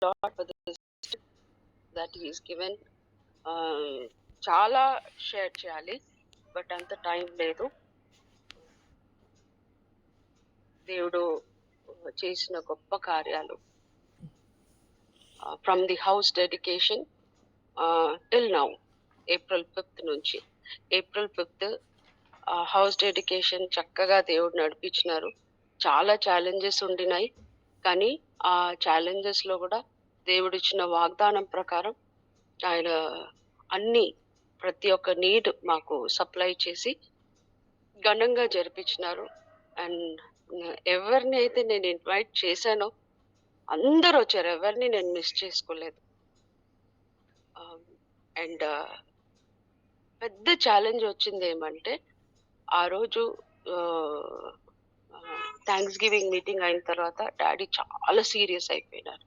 Lot for this that he is given. చాలా share చేయాలి, but అంత టైం లేదు. దేవుడు చేసిన గొప్ప కార్యాలు from the house dedication till now, April 5th నుంచి. April 5th హౌస్ డెడికేషన్ చక్కగా దేవుడు నడిపించినారు. చాలా ఛాలెంజెస్ ఉండినాయి, కానీ ఆ ఛాలెంజెస్ లో కూడా దేవుడు ఇచ్చిన వాగ్దానం ప్రకారం ఆయన అన్ని ప్రతి ఒక్క నీడ్ మాకు సప్లై చేసి ఘనంగా జరిపించినారు. అండ్ ఎవరిని అయితే నేను ఇన్వైట్ చేశానో అందరూ వచ్చారు, ఎవరిని నేను మిస్ చేసుకోలేదు. అండ్ పెద్ద ఛాలెంజ్ వచ్చింది ఏమంటే, ఆ రోజు థ్యాంక్స్ గివింగ్ మీటింగ్ అయిన తర్వాత డాడీ చాలా సీరియస్ అయిపోయినారు.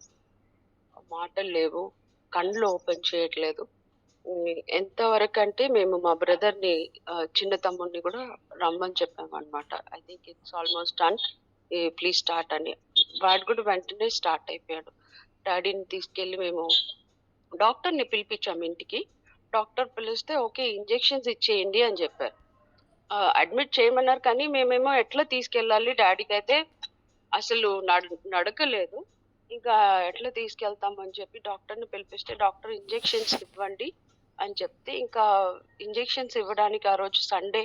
మాటలు లేవు, కళ్ళు ఓపెన్ చేయట్లేదు. ఎంతవరకు అంటే మేము మా బ్రదర్ని, చిన్న తమ్ముడిని కూడా రమ్మని చెప్పామన్నమాట. I think it's almost done, please start అని. వాడు కూడా వెంటనే స్టార్ట్ అయిపోయాడు. డాడీని తీసుకెళ్ళి మేము డాక్టర్ని పిలిపించాము ఇంటికి. డాక్టర్ పిలిస్తే ఓకే ఇంజెక్షన్స్ ఇచ్చేయండి అని చెప్పారు. అడ్మిట్ చేయమన్నారు, కానీ మేమేమో ఎట్లా తీసుకెళ్ళాలి, డాడీకి అయితే అసలు నడకలేదు. ఇంకా ఎట్లా తీసుకెళ్తామని చెప్పి డాక్టర్ని పిలిపిస్తే డాక్టర్ ఇంజెక్షన్స్ ఇవ్వండి అని చెప్తే, ఇంకా ఇంజెక్షన్స్ ఇవ్వడానికి ఆ రోజు సండే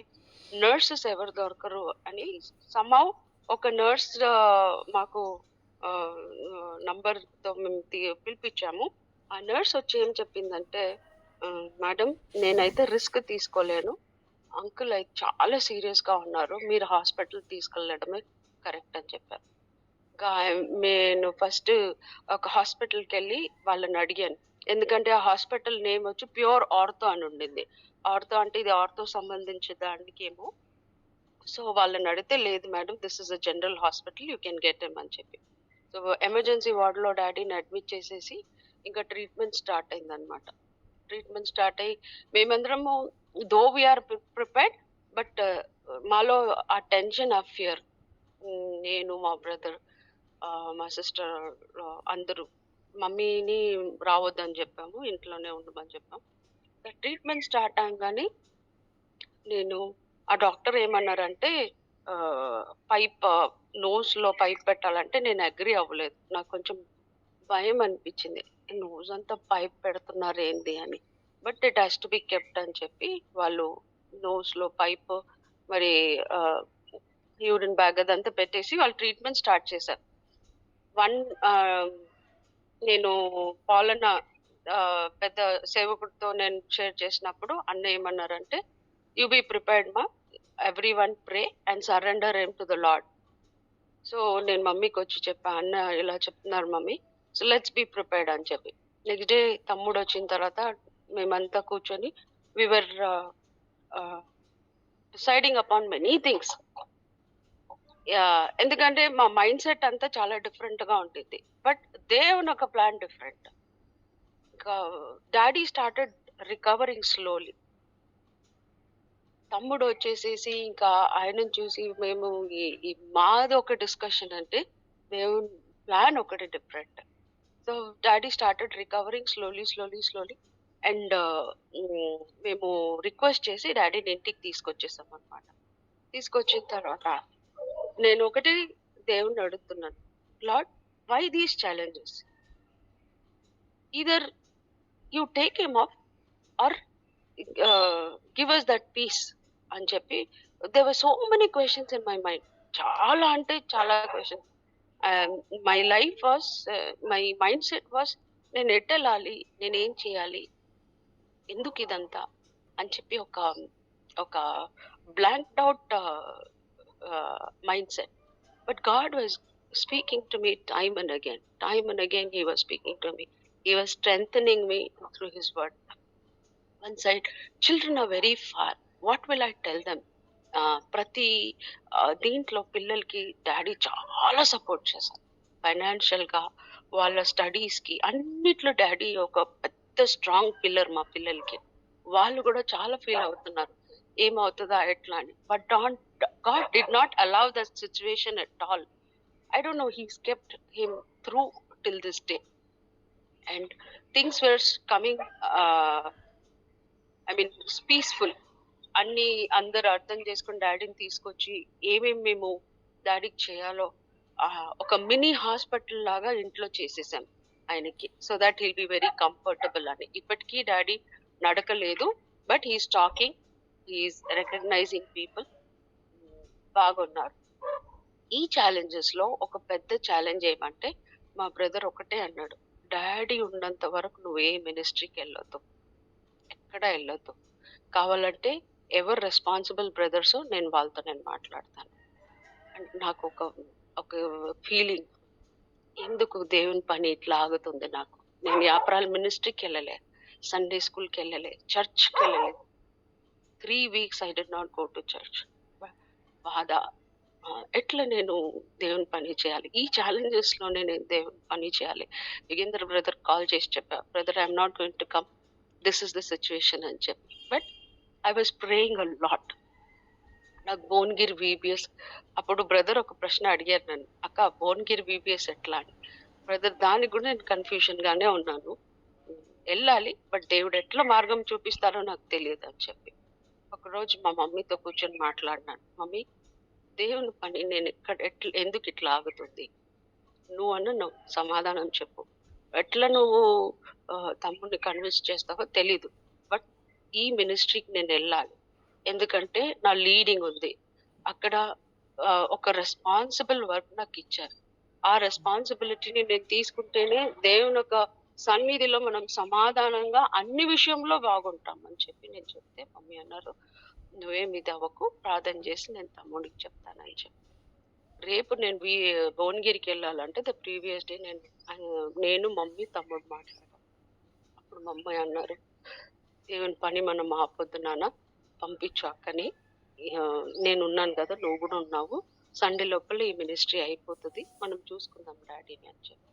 నర్సెస్ ఎవరు దొరకరు అని సమ్హౌ ఒక నర్స్ మాకు నంబర్తో మేము పిలిపించాము. ఆ నర్స్ వచ్చి ఏం చెప్పిందంటే, మేడం నేనైతే రిస్క్ తీసుకోలేను, అంకుల్ అయితే చాలా సీరియస్గా ఉన్నారు, మీరు హాస్పిటల్ తీసుకెళ్ళడమే కరెక్ట్ అని చెప్పారు. ఇంకా నేను ఫస్ట్ ఒక హాస్పిటల్కి వెళ్ళి వాళ్ళని అడిగాను, ఎందుకంటే ఆ హాస్పిటల్ నేమ్ వచ్చి ప్యూర్ ఆర్థో అని ఉండింది. ఆర్థో అంటే ఇది ఆర్థో సంబంధించిన దానికి ఏమో. సో వాళ్ళని అడిగితే, లేదు madam this is a general hospital, you can get em అని చెప్పి. సో ఎమర్జెన్సీ వార్డులో డాడీని అడ్మిట్ చేసేసి ఇంకా ట్రీట్మెంట్ స్టార్ట్ అయిందనమాట. ట్రీట్మెంట్ స్టార్ట్ అయ్యి మేమందరము దో వీఆర్ ప్రిపేర్డ్, బట్ మాలో ఆ టెన్షన్, ఆ ఫియర్, నేను మా బ్రదర్ మా సిస్టర్ అందరూ మమ్మీని రావద్దని చెప్పాము, ఇంట్లోనే ఉండమని చెప్పాము. ట్రీట్మెంట్ స్టార్ట్ అవ్వగానే నేను ఆ డాక్టర్ ఏమన్నారంటే, పైప్ నోస్ లో పైప్ పెట్టాలంటే నేను అగ్రి అవ్వలేదు. నాకు కొంచెం భయం అనిపించింది, నోస్ అంతా పైప్ పెడుతున్నారు ఏంది అని. But it has to be kept అని చెప్పి వాళ్ళు నోస్ లో పైప్, మరి యూరిన్ బ్యాగ్ అదంతా పెట్టేసి వాళ్ళు ట్రీట్మెంట్ స్టార్ట్ చేశారు. నేను పాలన పెద్ద సేవకుడితో నేను షేర్ చేసినప్పుడు అన్న ఏమన్నారంటే, యు బీ ప్రిపేర్డ్ మా, every one pray and surrender them to the Lord. So నేను మమ్మీకి వచ్చి చెప్పా, అన్న ఇలా చెప్తున్నారు mummy, so let's be prepared అని చెప్పి. నెక్స్ట్ డే తమ్ముడు వచ్చిన తర్వాత మేమంతా కూర్చొని we were deciding upon many things. ఎందుకంటే మా మైండ్ సెట్ అంతా చాలా డిఫరెంట్ గా ఉంటుంది, బట్ దేవుని ఒక ప్లాన్ డిఫరెంట్. ఇంకా డాడీ స్టార్టెడ్ రికవరింగ్ స్లోలీ. తమ్ముడు వచ్చేసేసి ఇంకా ఆయనను చూసి మేము మాది ఒక డిస్కషన్ అంటే దేవుని ప్లాన్ ఒకటి different. So daddy started recovering slowly. And మేము రిక్వెస్ట్ చేసి డాడీని ఇంటికి తీసుకొచ్చేసాం అనమాట. తీసుకొచ్చిన తర్వాత నేను ఒకటి దేవుణ్ణి అడుగుతున్నాను, Lord why these challenges, either you take him off or give us that peace అని చెప్పి. There were so many questions in my mind, చాలా అంటే చాలా questions. My life was, my mind set was, నేను ఎట్ వెళ్ళాలి, నేనేం చేయాలి, ఎందుకు ఇదంతా అని చెప్పి ఒక blanked out mind set. But God was speaking to me time and again he was speaking to me. He was strengthening me through his word. One side, children are very far, what will I tell them? ప్రతి దీంట్లో పిల్లలకి daddy చాలా support చేశారు, ఫైనాన్షియల్గా, వాళ్ళ స్టడీస్కి, అన్నిట్లో daddy ఒక పెద్ద స్ట్రాంగ్ పిల్లర్ మా పిల్లలకి. వాళ్ళు కూడా చాలా ఫీల్ అవుతున్నారు ఏమవుతుందా ఎట్లా అని. But God did not allow that situation at all. I don't know, he's kept him through till this day. And things were coming, I mean peaceful. అన్ని అందరు అర్థం చేసుకుని డాడీని తీసుకొచ్చి ఏమేమి మేము డాడీకి చేయాలో ఒక మినీ హాస్పిటల్ లాగా ఇంట్లో చేసేసాం ఆయనకి, so that he'll be very comfortable అని. ఇప్పటికీ డాడీ నడకలేదు, but he's talking, he's recognizing people, బాగున్నారు. ఈ ఛాలెంజెస్ లో ఒక పెద్ద ఛాలెంజ్ ఏమంటే మా బ్రదర్ ఒకటే అన్నాడు, డాడీ ఉన్నంత వరకు నువ్వు ఏ మినిస్ట్రీకి వెళ్ళొద్దు, ఎక్కడ వెళ్ళొద్దు, కావాలంటే ఎవరు రెస్పాన్సిబుల్ బ్రదర్స్ నేను వాళ్ళతో నేను మాట్లాడతాను. అండ్ నాకు ఒక ఒక ఫీలింగ్, ఎందుకు దేవుని పని ఇట్లా ఆగుతుంది నాకు. నేను యాప్రాల్ మినిస్ట్రీకి వెళ్ళలే, సండే స్కూల్కి వెళ్ళలే, చర్చ్కి వెళ్ళలే. 3 weeks I did not go to church. బాధ, ఎట్లా నేను దేవుని పని చేయాలి, ఈ ఛాలెంజెస్ లోనే నేను దేవుని పని చేయాలి. యుగేంద్ర బ్రదర్ కాల్ చేసి చెప్పా, brother I'm not going to come, this is the situation అని చెప్పి. But I was praying a lot. నాకు భువనగిరి విబిఎస్, అప్పుడు బ్రదర్ ఒక ప్రశ్న అడిగారు నన్ను, అక్క భువనగిరి విబిఎస్ ఎట్లా అని. బ్రదర్ దానికి కూడా నేను కన్ఫ్యూజన్ గానే ఉన్నాను, వెళ్ళాలి బట్ దేవుడు ఎట్లా మార్గం చూపిస్తారో నాకు తెలియదు అని చెప్పి. ఒకరోజు మా మమ్మీతో కూర్చొని మాట్లాడినాను, మమ్మీ దేవుని పని నేను ఎందుకు ఇట్లా ఆగుతుంది, నువ్వు సమాధానం చెప్పు, ఎట్లా నువ్వు తమ్ముడిని కన్విన్స్ చేస్తావో తెలీదు, బట్ ఈ మినిస్ట్రీకి నేను వెళ్ళాలి, ఎందుకంటే నా లీడింగ్ ఉంది అక్కడ. ఒక రెస్పాన్సిబుల్ వర్క్ నాకు ఇచ్చారు, ఆ రెస్పాన్సిబిలిటీని నేను తీసుకుంటేనే దేవుని ఒక సన్నిధిలో మనం సమాధానంగా అన్ని విషయంలో బాగుంటాం అని చెప్పి నేను చెప్తే మమ్మీ అన్నారు, నువ్వేమి ఇది అవ్వకు, ప్రార్థన చేసి నేను తమ్ముడికి చెప్తానని చెప్పి. రేపు నేను భువనగిరికి వెళ్ళాలంటే ద ప్రీవియస్ డే నేను మమ్మీ తమ్ముడు మాట్లాడాను. అప్పుడు మమ్మీ అన్నారు, దేవుని పని మనం ఆపొద్దు నాన్న, పంపించు అక్కని, నేను ఉన్నాను కదా, నువ్వు కూడా ఉన్నావు, సండే లోపల ఈ మినిస్ట్రీ అయిపోతుంది, మనం చూసుకుందాం డాడీని అని చెప్పి.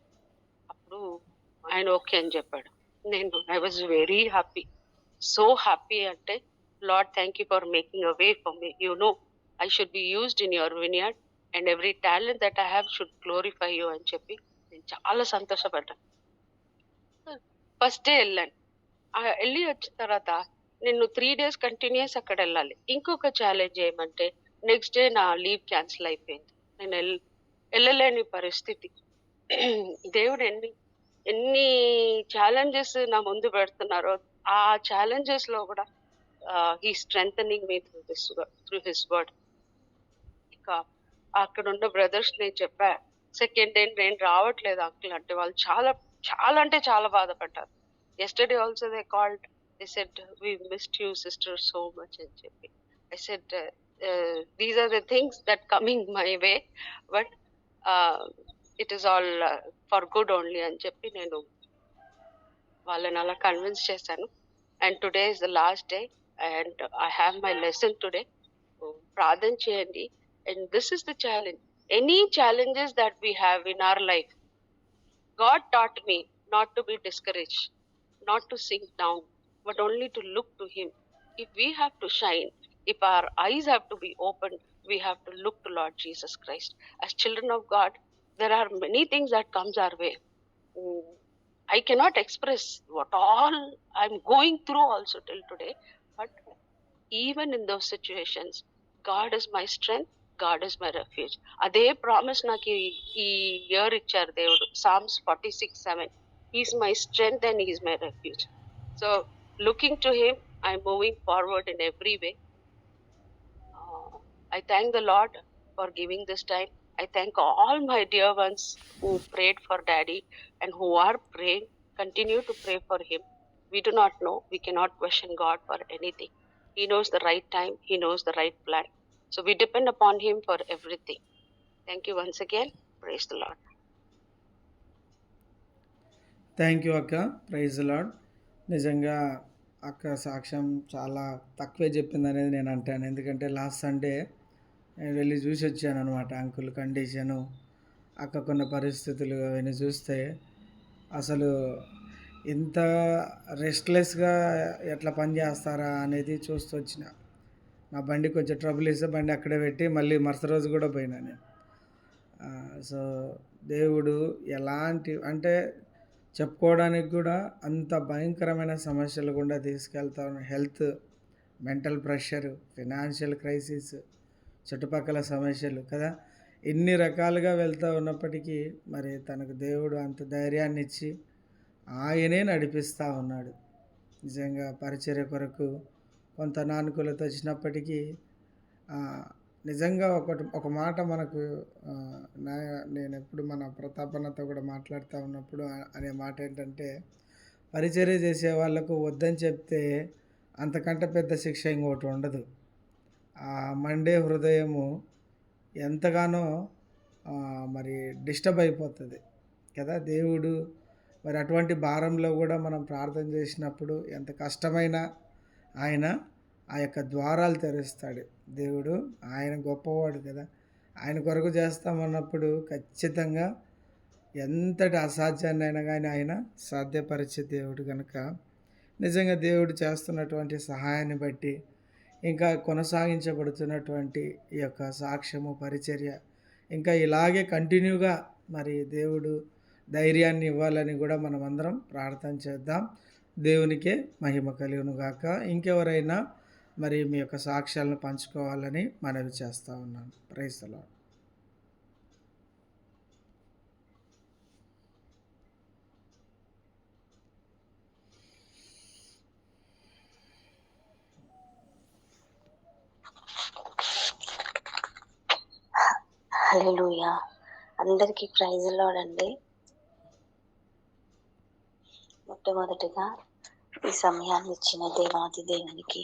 అప్పుడు ఆయన ఓకే అని చెప్పాడు. నేను I was very happy, so happy అంటే, Lord thank you for making a way for me, you know I should be used in your vineyard and every talent that I have should glorify you అని చెప్పి నేను చాలా సంతోషపడ్డాను. First day వెళ్ళాను, వెళ్ళి వచ్చిన తర్వాత నేను 3 days కంటిన్యూస్ అక్కడ వెళ్ళాలి. ఇంకొక ఛాలెంజ్ ఏమంటే నెక్స్ట్ డే నా లీవ్ క్యాన్సిల్ అయిపోయింది, నేను వెళ్ళలేని పరిస్థితి. దేవుడు ఎన్ని ఎన్ని ఛాలెంజెస్ నా ముందు పెడుతున్నారో, ఆ ఛాలెంజెస్ లో కూడా he strengthening me through his word. ఇక అక్కడ ఉన్న బ్రదర్స్ నేను చెప్పా, సెకండ్ డే నేను రావట్లేదు అంకుల్ అంటే వాళ్ళు చాలా చాలా అంటే చాలా బాధపడ్డారు. Yesterday also they called, they said we missed you sister so much అని చెప్పి. I said these are the things that coming my way, but it is all for good only అని చెప్పి నేను వాళ్ళని అలా కన్విన్స్ చేశాను. And today is the last day and I have my lesson today. ప్రార్థన చేయండి. And this is the challenge, any challenges that we have in our life, God taught me not to be discouraged, not to sink down, but only to look to Him. If we have to shine, if our eyes have to be opened, we have to look to Lord Jesus Christ. As children of God, there are many things that comes our way. I cannot express what all I'm going through also till today, but even in those situations, God is my strength, God is my refuge. అదే promise నాకు ఈ year ఇచ్చారు దేవుడు. Psalms 46:7, He's my strength and He's my refuge. So looking to Him, I'm moving forward in every way. I thank the Lord for giving this time. I thank all my dear ones who prayed for Daddy and who are praying. Continue to pray for him. We do not know, we cannot question God for anything. He knows the right time, He knows the right plan. So we depend upon Him for everything. Thank you once again. Praise the Lord. Thank you అక్క, praise the lord. నిజంగా అక్క సాక్ష్యం చాలా తక్కువే చెప్పింది అనేది నేను అంటాను. ఎందుకంటే లాస్ట్ సండే నేను వెళ్ళి చూసి వచ్చాను అనమాట. అంకుల్ కండిషను, అక్కకున్న పరిస్థితులు అవన్నీ చూస్తే అసలు ఇంత రెస్ట్లెస్గా ఎట్లా పని చేస్తారా అనేది చూస్తూ వచ్చిన. నా బండి కొంచెం ట్రబుల్ ఇస్తే బండి అక్కడే పెట్టి మళ్ళీ మరుసటి రోజు కూడా పోయినా నేను. సో దేవుడు ఎలాంటి అంటే చెప్పుకోవడానికి కూడా అంత భయంకరమైన సమస్యలు గుండా తీసుకెళ్తా ఉన్న health, mental pressure, financial crisis, చుట్టుపక్కల సమస్యలు కదా! ఇన్ని రకాలుగా వెళ్తూ ఉన్నప్పటికీ మరి తనకు దేవుడు అంత ధైర్యాన్ని ఇచ్చి ఆయనే నడిపిస్తూ ఉన్నాడు. నిజంగా పరిచర్య కొరకు కొంత అనానుకూలత వచ్చినప్పటికీ నిజంగా ఒక మాట మనకు నేనెప్పుడు మన ప్రతాపన్నతో కూడా మాట్లాడుతూ ఉన్నప్పుడు అనే మాట ఏంటంటే, పరిచర్య చేసే వాళ్ళకు వద్దని చెప్తే అంతకంటే పెద్ద శిక్ష ఇంకోటి ఉండదు. ఆ మండే హృదయము ఎంతగానో మరి డిస్టర్బ్ అయిపోతుంది కదా! దేవుడు మరి అటువంటి భారంలో కూడా మనం ప్రార్థన చేసినప్పుడు ఎంత కష్టమైనా ఆయన ఆ యొక్క ద్వారాలు తెరుస్తాడు. దేవుడు ఆయన గొప్పవాడు కదా! ఆయన కొరకు చేస్తామన్నప్పుడు ఖచ్చితంగా ఎంతటి అసాధ్యాన్నైనా కానీ ఆయన సాధ్యపరిచే దేవుడు కనుక నిజంగా దేవుడు చేస్తున్నటువంటి సహాయాన్ని బట్టి ఇంకా కొనసాగించబడుతున్నటువంటి ఈ యొక్క సాక్ష్యము పరిచర్య ఇంకా ఇలాగే కంటిన్యూగా మరి దేవుడు ధైర్యాన్ని ఇవ్వాలని కూడా మనమందరం ప్రార్థన చేద్దాం. దేవునికే మహిమ కలుగును గాక. ఇంకెవరైనా మరి మీ యొక్క సాక్ష్యాలను పంచుకోవాలని మనవి చేస్తూ ఉన్నాను. Praise the Lord. హల్లెలూయా. అందరికీ ప్రైజ్ ది లార్డ్ అండి. మొట్టమొదటిగా ఈ సమయాన్ని ఇచ్చిన దేవాది దేవునికి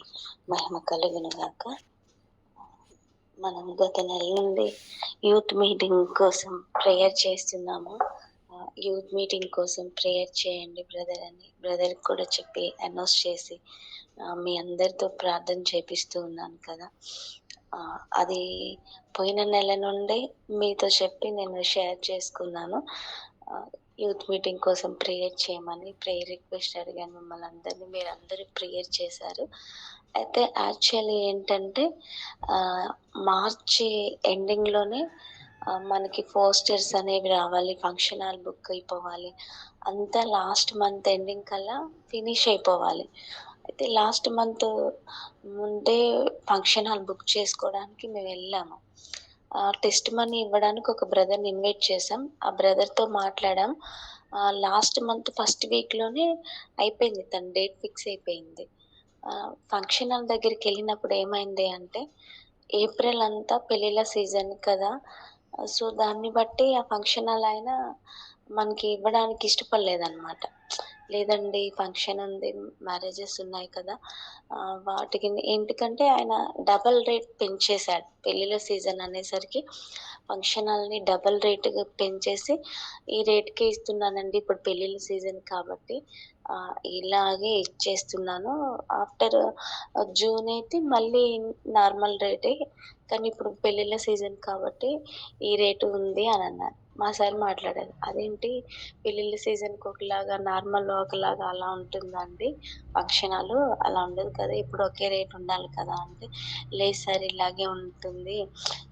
మహిమ కలుగును గాక. మనం గత నెల నుండి యూత్ మీటింగ్ కోసం ప్రేయర్ చేస్తున్నాము. యూత్ మీటింగ్ కోసం ప్రేయర్ చేయండి బ్రదర్ అని బ్రదర్కి కూడా చెప్పి అనౌన్స్ చేసి మీ అందరితో ప్రార్థన చేపిస్తూ ఉన్నాను కదా. అది పోయిన నెల నుండి మీతో చెప్పి నేను షేర్ చేసుకున్నాను. యూత్ మీటింగ్ కోసం ప్రేయర్ చేయమని ప్రేయర్ రిక్వెస్ట్ అడిగాను మిమ్మల్ని అందరినీ. మీరు అందరూ ప్రేయర్ చేశారు. అయితే యాక్చువల్లీ ఏంటంటే మార్చి ఎండింగ్లోనే మనకి పోస్టర్స్ అనేవి రావాలి, ఫంక్షన్ హాల్ బుక్ అయిపోవాలి, అంతా లాస్ట్ మంత్ ఎండింగ్ కల్లా ఫినిష్ అయిపోవాలి. అయితే లాస్ట్ మంత్ ముందే ఫంక్షన్ హాల్ బుక్ చేసుకోవడానికి మేము వెళ్ళాము. టెస్ట్ మనీ ఇవ్వడానికి ఒక బ్రదర్ని ఇన్వైట్ చేసాం. ఆ బ్రదర్తో మాట్లాడాం. లాస్ట్ మంత్ ఫస్ట్ వీక్లోనే అయిపోయింది, తన డేట్ ఫిక్స్ అయిపోయింది. ఫంక్షన్ హాల్ దగ్గరికి వెళ్ళినప్పుడు ఏమైంది అంటే, ఏప్రిల్ అంతా పెళ్ళిళ్ళ సీజన్ కదా, సో దాన్ని బట్టి ఆ ఫంక్షన్ హాల్ ఆయన మనకి ఇవ్వడానికి ఇష్టపడలేదన్నమాట. లేదండి ఫంక్షన్ ఉంది, మ్యారేజెస్ ఉన్నాయి కదా, వాటికి ఎందుకంటే ఆయన డబల్ రేట్ పెంచేశాడు. పెళ్ళిళ్ళ సీజన్ అనేసరికి ఫంక్షన్ హాల్ని డబల్ రేటుగా పెంచేసి ఈ రేట్కే ఇస్తున్నానండి, ఇప్పుడు పెళ్ళిళ్ళ సీజన్ కాబట్టి ఇలాగే ఇచ్చేస్తున్నాను, ఆఫ్టర్ జూన్ అయితే మళ్ళీ నార్మల్ రేటే, కానీ ఇప్పుడు పెళ్ళిళ్ళ సీజన్ కాబట్టి ఈ రేటు ఉంది అని అన్నారు. మా సార్ మాట్లాడారు, అదేంటి పెళ్ళిళ్ళ సీజన్కి ఒకలాగా నార్మల్ ఒకలాగా అలా ఉంటుందండి, ఫంక్షన్ హాల్ అలా ఉండదు కదా, ఇప్పుడు ఒకే రేట్ ఉండాలి కదా అంటే, లేదు సార్ ఇలాగే ఉంటుంది,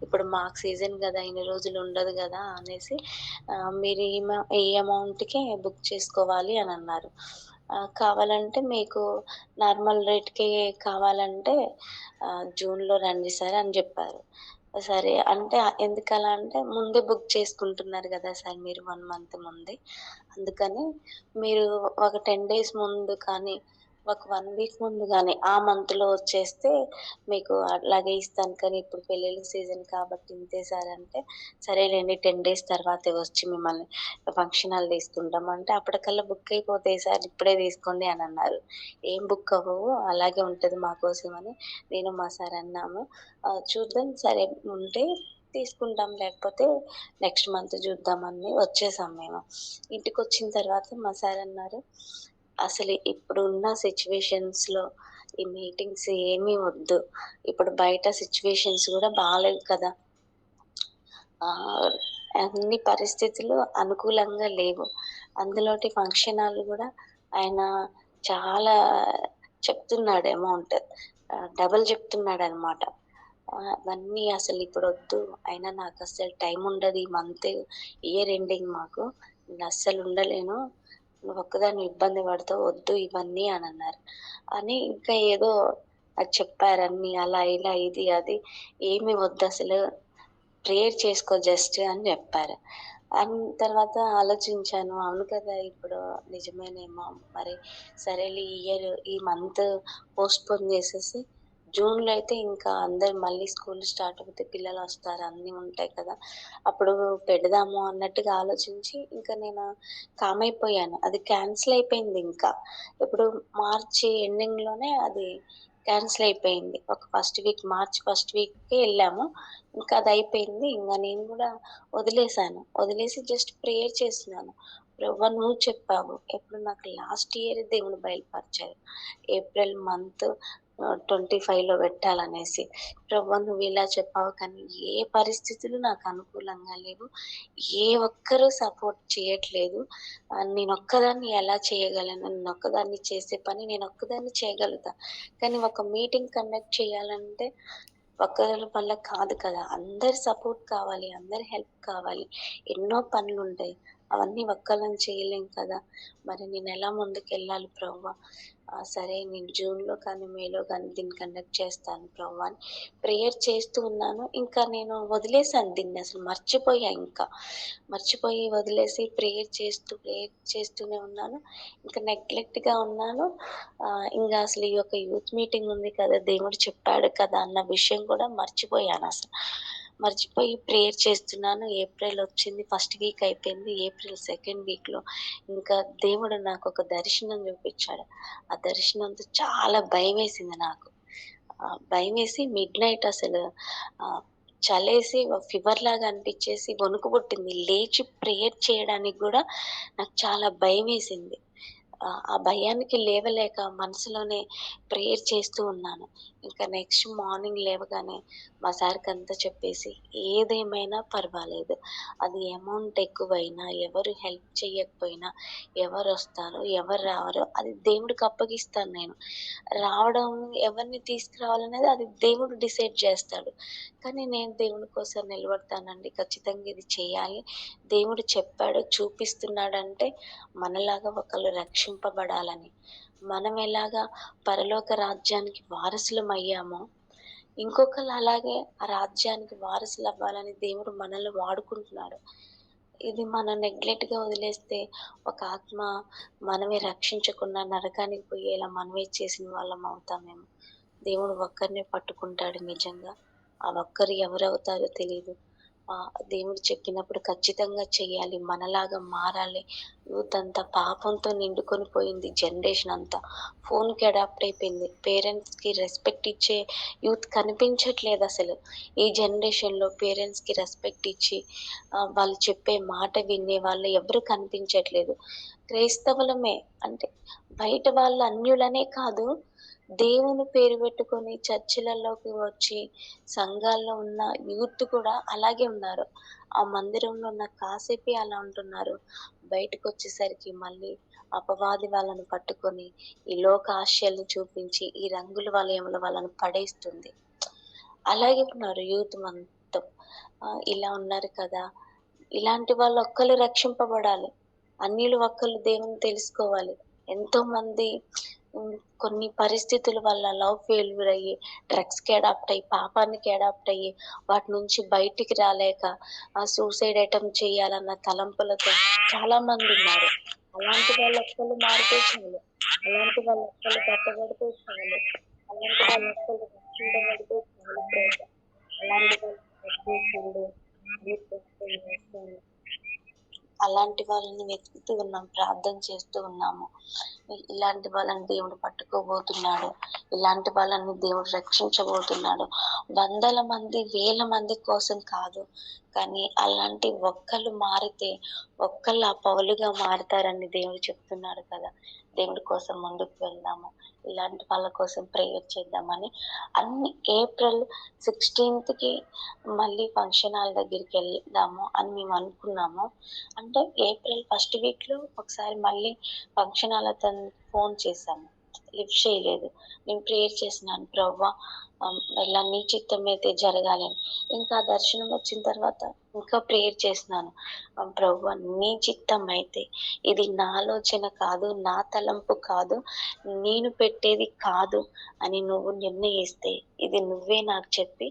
ఇప్పుడు మాకు సీజన్ కదా ఇన్ని రోజులు ఉండదు కదా అనేసి మీరు ఈ అమౌంట్కే బుక్ చేసుకోవాలి అని అన్నారు. కావాలంటే మీకు నార్మల్ రేట్‌కే కావాలంటే జూన్‌లో రండి సార్ అని చెప్పారు. సరే అంటే ఎందుకలా అంటే, ముందే బుక్ చేసుకుంటున్నారు కదా సార్ మీరు 1 మంత్ ముందే, అందుకని మీరు ఒక 10 డేస్ ముందు కానీ, ఒక 1 వీక్ ముందు గానీ ఆ మంత్‌లో వచ్చేస్తే మీకు అలాగే ఇస్తాను, కానీ ఇప్పుడు పెళ్ళిళ్ళ సీజన్ కాబట్టి ఇంతే సార్ అంటే, సరేలెండి 10 డేస్ తర్వాతే వచ్చి మిమ్మల్ని ఫంక్షన్ హాల్ తీసుకుంటాం అంటే, అప్పటికల్లా బుక్ అయిపోతాయి సార్ ఇప్పుడే తీసుకోండి అని అన్నారు. ఏం బుక్ అవ్వవు, అలాగే ఉంటది మా కోసం అని నేను మా సార్ అన్నాము. చూద్దాం సరే ఉంటే తీసుకుంటాం, లేకపోతే నెక్స్ట్ మంత్ చూద్దామని వచ్చేసాం మేము. ఇంటికొచ్చిన తర్వాత మా సార్ అన్నారు, అసలు ఇప్పుడున్న సిట్యుయేషన్స్‌లో ఈ మీటింగ్స్ ఏమీ వద్దు, ఇప్పుడు బయట సిట్యుయేషన్స్ కూడా బాలేవు కదా, అన్ని పరిస్థితులు అనుకూలంగా లేవు, అందులోటి ఫంక్షన్ హాల్ కూడా ఆయన చాలా చెప్తున్నాడు అమౌంట్, డబల్ చెప్తున్నాడనమాట. అవన్నీ అసలు ఇప్పుడొద్దు, అయినా నాకస్సలు టైం ఉండదు, ఈ మంత్ ఇయర్ ఎండింగ్ మాకు, నేను అస్సలు ఉండలేను, నువ్వు ఒక్కదాన్ని ఇబ్బంది పడతావు, వద్దు ఇవన్నీ అని అన్నారు. అని ఇంకా ఏదో నాకు చెప్పారన్నీ అలా ఇలా ఇది అది ఏమి వద్దు అసలు, ప్రేయర్ చేసుకో జస్ట్ అని చెప్పారు. తర్వాత ఆలోచించాను. అవును కదా! ఇప్పుడు నిజమేనేమో మరి. సరేలే ఈ మంత్ పోస్ట్‌పోన్ చేసేసి జూన్‌లో అయితే ఇంకా అందరూ మళ్ళీ స్కూల్ స్టార్ట్ అవుతే పిల్లలొస్తారు, అన్నీ ఉంటాయి కదా! అప్పుడు పెడదాము అన్నట్టుగా ఆలోచించి ఇంకా నేను కామైపోయాను. అది క్యాన్సిల్ అయిపోయింది ఇంకా. ఇప్పుడు మార్చి ఎండింగ్‌లోనే అది క్యాన్సిల్ అయిపోయింది. ఒక మార్చ్ ఫస్ట్ వీకే ఎళ్ళాము. ఇంకా అదయిపోయింది. ఇంగ నేను గూడా వదిలేసాను. వదిలేసి జస్ట్ ప్రేయర్ చేస్తున్నాను. ప్రభువా నువ్వు చెప్పావు. ఎప్పుడు నాకు లాస్ట్ ఇయరే దేవుడు బయలుపరిచారు. April month 25లో పెట్టాలనేసి. ప్రభువా నువ్విలా చెప్పావు కానీ ఏ పరిస్థితులు నాకు అనుకూలంగా లేవు. ఏ ఒక్కరు సపోర్ట్ చేయట్లేదు. నేనొక్కదాన్ని ఎలా చేయగలను? నేనొక్కదాన్ని చేసే పని నేనొక్కదాన్ని చేయగలుగుతా. కానీ ఒక మీటింగ్ కండక్ట్ చేయాలంటే ఒక్కరి వల్ల కాదు కదా! అందరి సపోర్ట్ కావాలి. అందరి హెల్ప్ కావాలి. ఎన్నో పనులుంటాయి. అవన్నీ ఒక్కళ్ళం చేయలేం కదా! మరి నేనెలా ముందుకెళ్ళాలి ప్రభువా? సరే నేను జూన్‌లో కానీ, మేలో కానీ దీన్ని కండక్ట్ చేస్తాను ప్రభువా అని ప్రేయర్ చేస్తూ ఉన్నాను. ఇంకా నేను వదిలేసాను దీన్ని, అసలు మర్చిపోయా ఇంకా. మర్చిపోయి వదిలేసి ప్రేయర్ చేస్తూనే ఉన్నాను. ఇంకా నెగ్లెక్ట్‌గా ఉన్నాను. ఇంగ అసలు ఈ యొక్క యూత్ మీటింగ్ ఉంది కదా! దేవుడు చెప్పాడు కదా! అన్న విషయం కూడా మర్చిపోయానసలు. మర్చిపోయి ప్రేయర్ చేస్తున్నాను. ఏప్రిల్ వచ్చింది. ఫస్ట్ వీక్ అయిపోయింది. ఏప్రిల్ సెకండ్ వీక్‌లో ఇంకా దేవుడు నాకొక దర్శనం చూపిచ్చాడు. ఆ దర్శనంతో చాలా భయమేసింది నాకు. భయమేసి మిడ్‌నైట్ అసలు చలేసి ఫీవర్‌లాగా అనిపిచ్చేసి వణుకు పుట్టింది. లేచి ప్రేయర్ చేయడానికి గూడా నాకు చాలా భయమేసింది. ఆ భయానికి లేవలేక మనసులోనే ప్రేయర్ చేస్తూ ఉన్నాను. ఇంకా నెక్స్ట్ మార్నింగ్ లేవగానే మా సార్‌కంతా చెప్పేసి, ఏదేమైనా పర్వాలేదు. అది అమౌంట్ ఎక్కువైనా, ఎవరు హెల్ప్ చెయ్యకపోయినా, ఎవరొస్తారో, ఎవరు రారో అది దేవుడికి అప్పగిస్తాను నేను. రావడం ఎవరిని తీసుకురావాలనేది అది దేవుడు డిసైడ్ చేస్తాడు. కానీ నేను దేవుని కోసం నిలబడతానండి. ఖచ్చితంగా ఇది చేయాలి. దేవుడు చెప్పాడు, చూపిస్తున్నాడంటే మనలాగా ఒకళ్ళు రక్షింపబడాలని. మనం ఎలాగా పరలోక రాజ్యానికి వారసులమయ్యామో, ఇంకొకళ్ళు అలాగే ఆ రాజ్యానికి వారసులవ్వాలని దేవుడు మనల్ని వాడుకుంటున్నాడు. ఇది మనం నెగ్లెక్ట్‌గా వదిలేస్తే ఒక ఆత్మ మనమే రక్షించకుండా నరకానికి పోయేలా మనమే చేసిన వాళ్ళం అవుతామేమో. దేవుడు ఒక్కరినే పట్టుకుంటాడు నిజంగా. ఆ ఒక్కరు ఎవరవుతారో తెలీదు. దేవుడు చెప్పినప్పుడు ఖచ్చితంగా చెయ్యాలి. మనలాగా మారాలి. యూత్ అంతా పాపంతో నిండుకొని పోయింది జనరేషన్ అంతా. ఫోన్‌కి అడాప్ట్ అయిపోయింది. పేరెంట్స్‌కి రెస్పెక్ట్ ఇచ్చే యూత్ కనిపించట్లేదసలు. ఈ జనరేషన్‌లో పేరెంట్స్‌కి రెస్పెక్ట్ ఇచ్చి వాళ్ళు చెప్పే మాట వినే వాళ్ళు ఎవరు కనిపించట్లేదు. క్రైస్తవులమే అంటే బయట వాళ్ళు అన్యులనే కాదు, దేవుని పేరు పెట్టుకొని చర్చిలలోకి వచ్చి సంఘాల్లో ఉన్న యూత్ కూడా అలాగే ఉన్నారు. ఆ మందిరంలో ఉన్న కాసేపే అలా ఉంటున్నారు. బయటకొచ్చేసరికి మళ్ళీ అపవాది వాళ్ళని పట్టుకొని, ఈ లోక ఆశయాలను చూపించి, ఈ రంగుల వలయంలో వాళ్ళని పడేస్తుంది. అలాగే ఉన్నారు యూత్ మొత్తం. ఇలా ఉన్నారు కదా! ఇలాంటి వాళ్ళు ఒక్కళ్ళు రక్షింపబడాలి. అన్యులు ఒక్కళ్ళు దేవుని తెలుసుకోవాలి. ఎంతోమంది కొన్ని పరిస్థితుల వల్ల లవ్ ఫెయిల్యూర్ అయ్యి, డ్రగ్స్‌కి అడాప్ట్ అయ్యి, పాపానికి అడాప్ట్ అయ్యి, వాటి నుంచి బయటికి రాలేక సూసైడ్ అటెంప్ట్ చేయాలన్న తలంపులతో చాలామందున్నారు. అలాంటి వాళ్ళొక్కళ్ళు మారితే చాలు. అలాంటి వాళ్ళొక్కళ్ళు కట్టబడితే చాలు. అలాంటి వాళ్ళొక్కళ్ళు రక్షింపబడితే చాలు ప్రభు. అలాంటి వాళ్ళని రక్షించండి అని చేస్తున్నాను. అలాంటి వాళ్ళని వెతుకుతూ ఉన్నాం. ప్రార్థన చేస్తూ ఉన్నాము. ఇలాంటి వాళ్ళని దేవుడు పట్టుకోబోతున్నాడు. ఇలాంటి వాళ్ళని దేవుడు రక్షించబోతున్నాడు. వందల మంది, వేల మంది కోసం కాదు. కానీ అలాంటి ఒక్కళ్ళు మారితే, ఒక్కళ్ళు ఆ పౌలుగా మారతారని దేవుడు చెప్తున్నాడు కదా! దేవుడి కోసం ముందుకు వెళ్దాము. ఇలాంటి వాళ్ళ కోసం ప్రేయర్ చేద్దామని ఏప్రిల్ 16కి మళ్ళీ ఫంక్షన్ హాల్ దగ్గరికి వెళ్దాము అని మేము అనుకున్నాము. అంటే ఏప్రిల్ ఫస్ట్ వీక్‌లో ఒకసారి మళ్ళీ ఫంక్షన్ హాల్ అతను ఫోన్ చేశాము. లిఫ్ట్ చేయలేదు. నేను ప్రేయర్ చేసినాను. ప్రభువా ఇలా నీ చిత్తం అయితే జరగాలి అని. ఇంకా ఆ దర్శనం వచ్చిన తర్వాత ఇంకా ప్రేయర్ చేసినాను. ప్రభువా నీ చిత్తం అయితే, ఇది నా ఆలోచన కాదు, నా తలంపు కాదు, నేను పెట్టేది కాదు అని నువ్వు నిర్ణయిస్తే, ఇది నువ్వే నాకు చెప్పి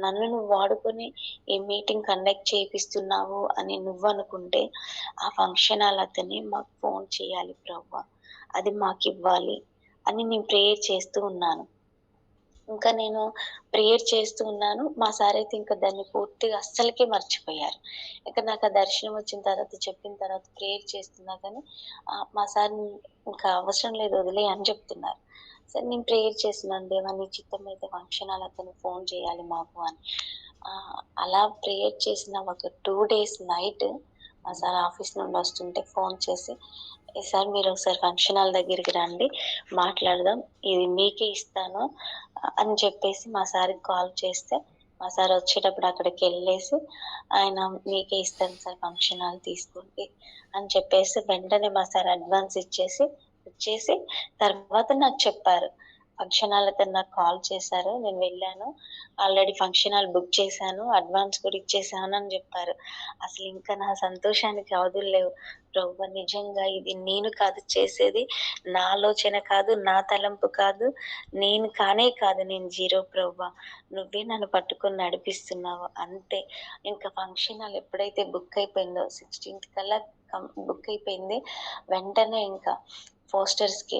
నన్ను నువ్వు వాడుకొని ఈ మీటింగ్ కండక్ట్ చేపిస్తున్నావు అని నువ్వు అనుకుంటే, ఆ ఫంక్షన్ హాల్ అతనే మాకు ఫోన్ చేయాలి ప్రభువా, అది మాకివ్వాలి అని నేను ప్రేయర్ చేస్తూ ఉన్నాను. ఇంకా నేను ప్రేయర్ చేస్తూ ఉన్నాను. మా సార్ అయితే ఇంకా దాన్ని పూర్తిగా అస్సలకే మర్చిపోయారు. ఇక నాకు ఆ దర్శనం వచ్చిన తర్వాత, చెప్పిన తర్వాత ప్రేయర్ చేస్తున్నా కానీ మా సార్ ఇంకా అవసరం లేదు వదిలేయి అని చెప్తున్నారు. సరే నేను ప్రేయర్ చేస్తున్నాను, దేవా నీ చిత్తం అయితే ఫంక్షన్ హాల్ అతను ఫోన్ చేయాలి మాకు అని. అలా ప్రేయర్ చేసిన ఒక 2 days నైట్ మా సార్ ఆఫీస్ నుండి వస్తుంటే ఫోన్ చేసి, "ఏ సార్ మీరు ఒకసారి ఫంక్షన్ హాల్ దగ్గరికి రండి, మాట్లాడదాం. ఇది మీకే ఇస్తాను" అని చెప్పేసి మా సార్‌కి కాల్ చేస్తే, మా సార్ వచ్చేటప్పుడు అక్కడికెళ్ళేసి, ఆయన "మీకే ఇస్తాను సార్ ఫంక్షన్ హాల్ తీసుకోండి" అని చెప్పేసి వెంటనే మా సార్ అడ్వాన్స్ ఇచ్చేసి తర్వాత నాకు చెప్పారు. ఫంక్షన్ హాల్ అతను నాకు కాల్ చేశారు. నేను వెళ్ళాను. ఆల్రెడీ ఫంక్షన్ హాల్ బుక్ చేశాను. అడ్వాన్స్ కూడా ఇచ్చేసాను అని చెప్పారు. అసలు ఇంకా నా సంతోషానికి అవధులు లేవు. ప్రభువా నిజంగా ఇది నేను కాదు చేసేది, నా ఆలోచన కాదు, నా తలంపు కాదు, నేను కానే కాదు, నేను జీరో ప్రభువా. నువ్వే నన్ను పట్టుకొని నడిపిస్తున్నావు అంతే. ఇంకా ఫంక్షన్ హాల్ ఎప్పుడైతే బుక్ అయిపోయిందో 16th కల్లా బుక్ అయిపోయింది. వెంటనే ఇంకా పోస్టర్స్‌కి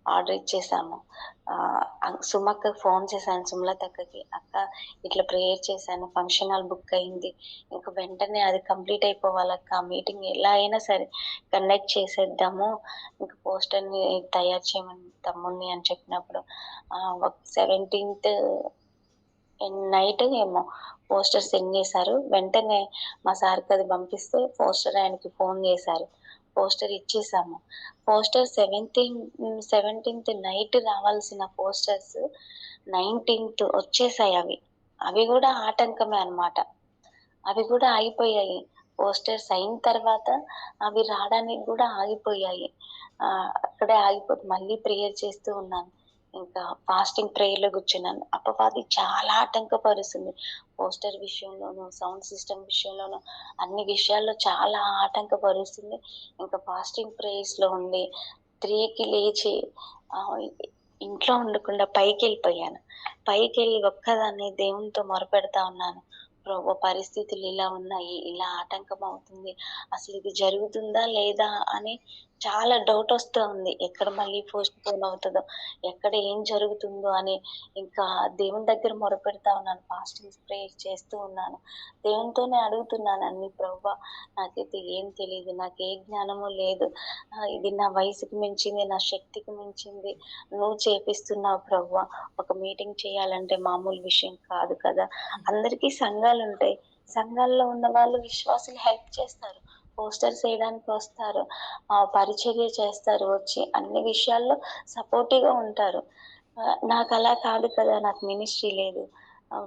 ఆర్డర్ ఇచ్చేసాము. సుమక్కకి ఫోన్ చేశాను, సుమలతక్కకి. "అక్క ఇట్లా ప్రేయర్ చేశాను, ఫంక్షన్ హాల్ బుక్ అయింది. ఇంక వెంటనే అది కంప్లీట్ అయిపోవాలక్క. ఆ మీటింగ్ ఎలా అయినా సరే కండక్ట్ చేసేద్దాము. ఇంక పోస్టర్‌ని తయారు చేయమని తమ్ముడిని" అని చెప్పినప్పుడు 17th నైట్ ఏమో పోస్టర్ సెండ్ చేశారు. వెంటనే మా సార్‌కి అది పంపిస్తే పోస్టర్ ఆయనకి ఫోన్ చేశారు. పోస్టర్ ఇచ్చేసాము. పోస్టర్ 17th నైట్ రావాల్సిన పోస్టర్స్ 19th వచ్చేసాయి అవి. అవి కూడా ఆటంకమే అన్నమాట. అవి కూడా ఆగిపోయాయి. పోస్టర్స్ అయిన తర్వాత అవి రాడానికి కూడా ఆగిపోయాయి. అక్కడే మళ్ళీ ప్రేయర్ చేస్తూ ఉన్నాను. ఇంకా ఫాస్టింగ్ ప్రేయర్‌లో కూర్చున్నాను. అపవాది చాలా ఆటంకపరుస్తుంది. పోస్టర్ విషయంలోను, సౌండ్ సిస్టమ్ విషయంలోను, అన్ని విషయాల్లో చాలా ఆటంకపరుస్తుంది. ఇంకా ఫాస్టింగ్ ప్రేయర్స్‌లో ఉండి 3కి లేచి ఆహ్, ఇంట్లో ఉండకుండా పైకెళ్ళిపోయాను. పైకెళ్ళి ఒక్కదాన్నే దేవునితో మొరపెడతా ఉన్నాను. ప్రభు పరిస్థితులు ఇలా ఉన్నాయి, ఇలా ఆటంకం అవుతుంది. అసలు ఇది జరుగుతుందా లేదా అని చాలా డౌట్ వస్తూ ఉంది. ఎక్కడ మళ్ళీ పోస్ట్‌పోన్ అవుతదో, ఎక్కడ ఏం జరుగుతుందో అని ఇంకా దేవుని దగ్గర మొరపెడతా ఉన్నాను. ఫాస్టింగ్స్ ప్రేయర్ చేస్తూ ఉన్నాను. దేవునితోనే అడుగుతున్నాను అన్ని, ప్రభువా నాకైతే ఏం తెలీదు, నాకు ఏ జ్ఞానము లేదు. ఇది నా వయసుకు మించింది, నా శక్తికి మించింది. నువ్వు చేపిస్తున్నావు ప్రభువా. ఒక మీటింగ్ చేయాలంటే మామూలు విషయం కాదు కదా! అందరికీ సంఘాలుంటాయి. సంఘాల్లో ఉన్న వాళ్ళు విశ్వాసులు హెల్ప్ చేస్తారు. పోస్టర్స్ ఎయడానికి వస్తారు. పరిచర్య చేస్తారు వచ్చి. అన్ని విషయాల్లో సపోర్టివ్‌గా ఉంటారు. నాకలా కాదు కదా! నాకు మినిస్ట్రీ లేదు.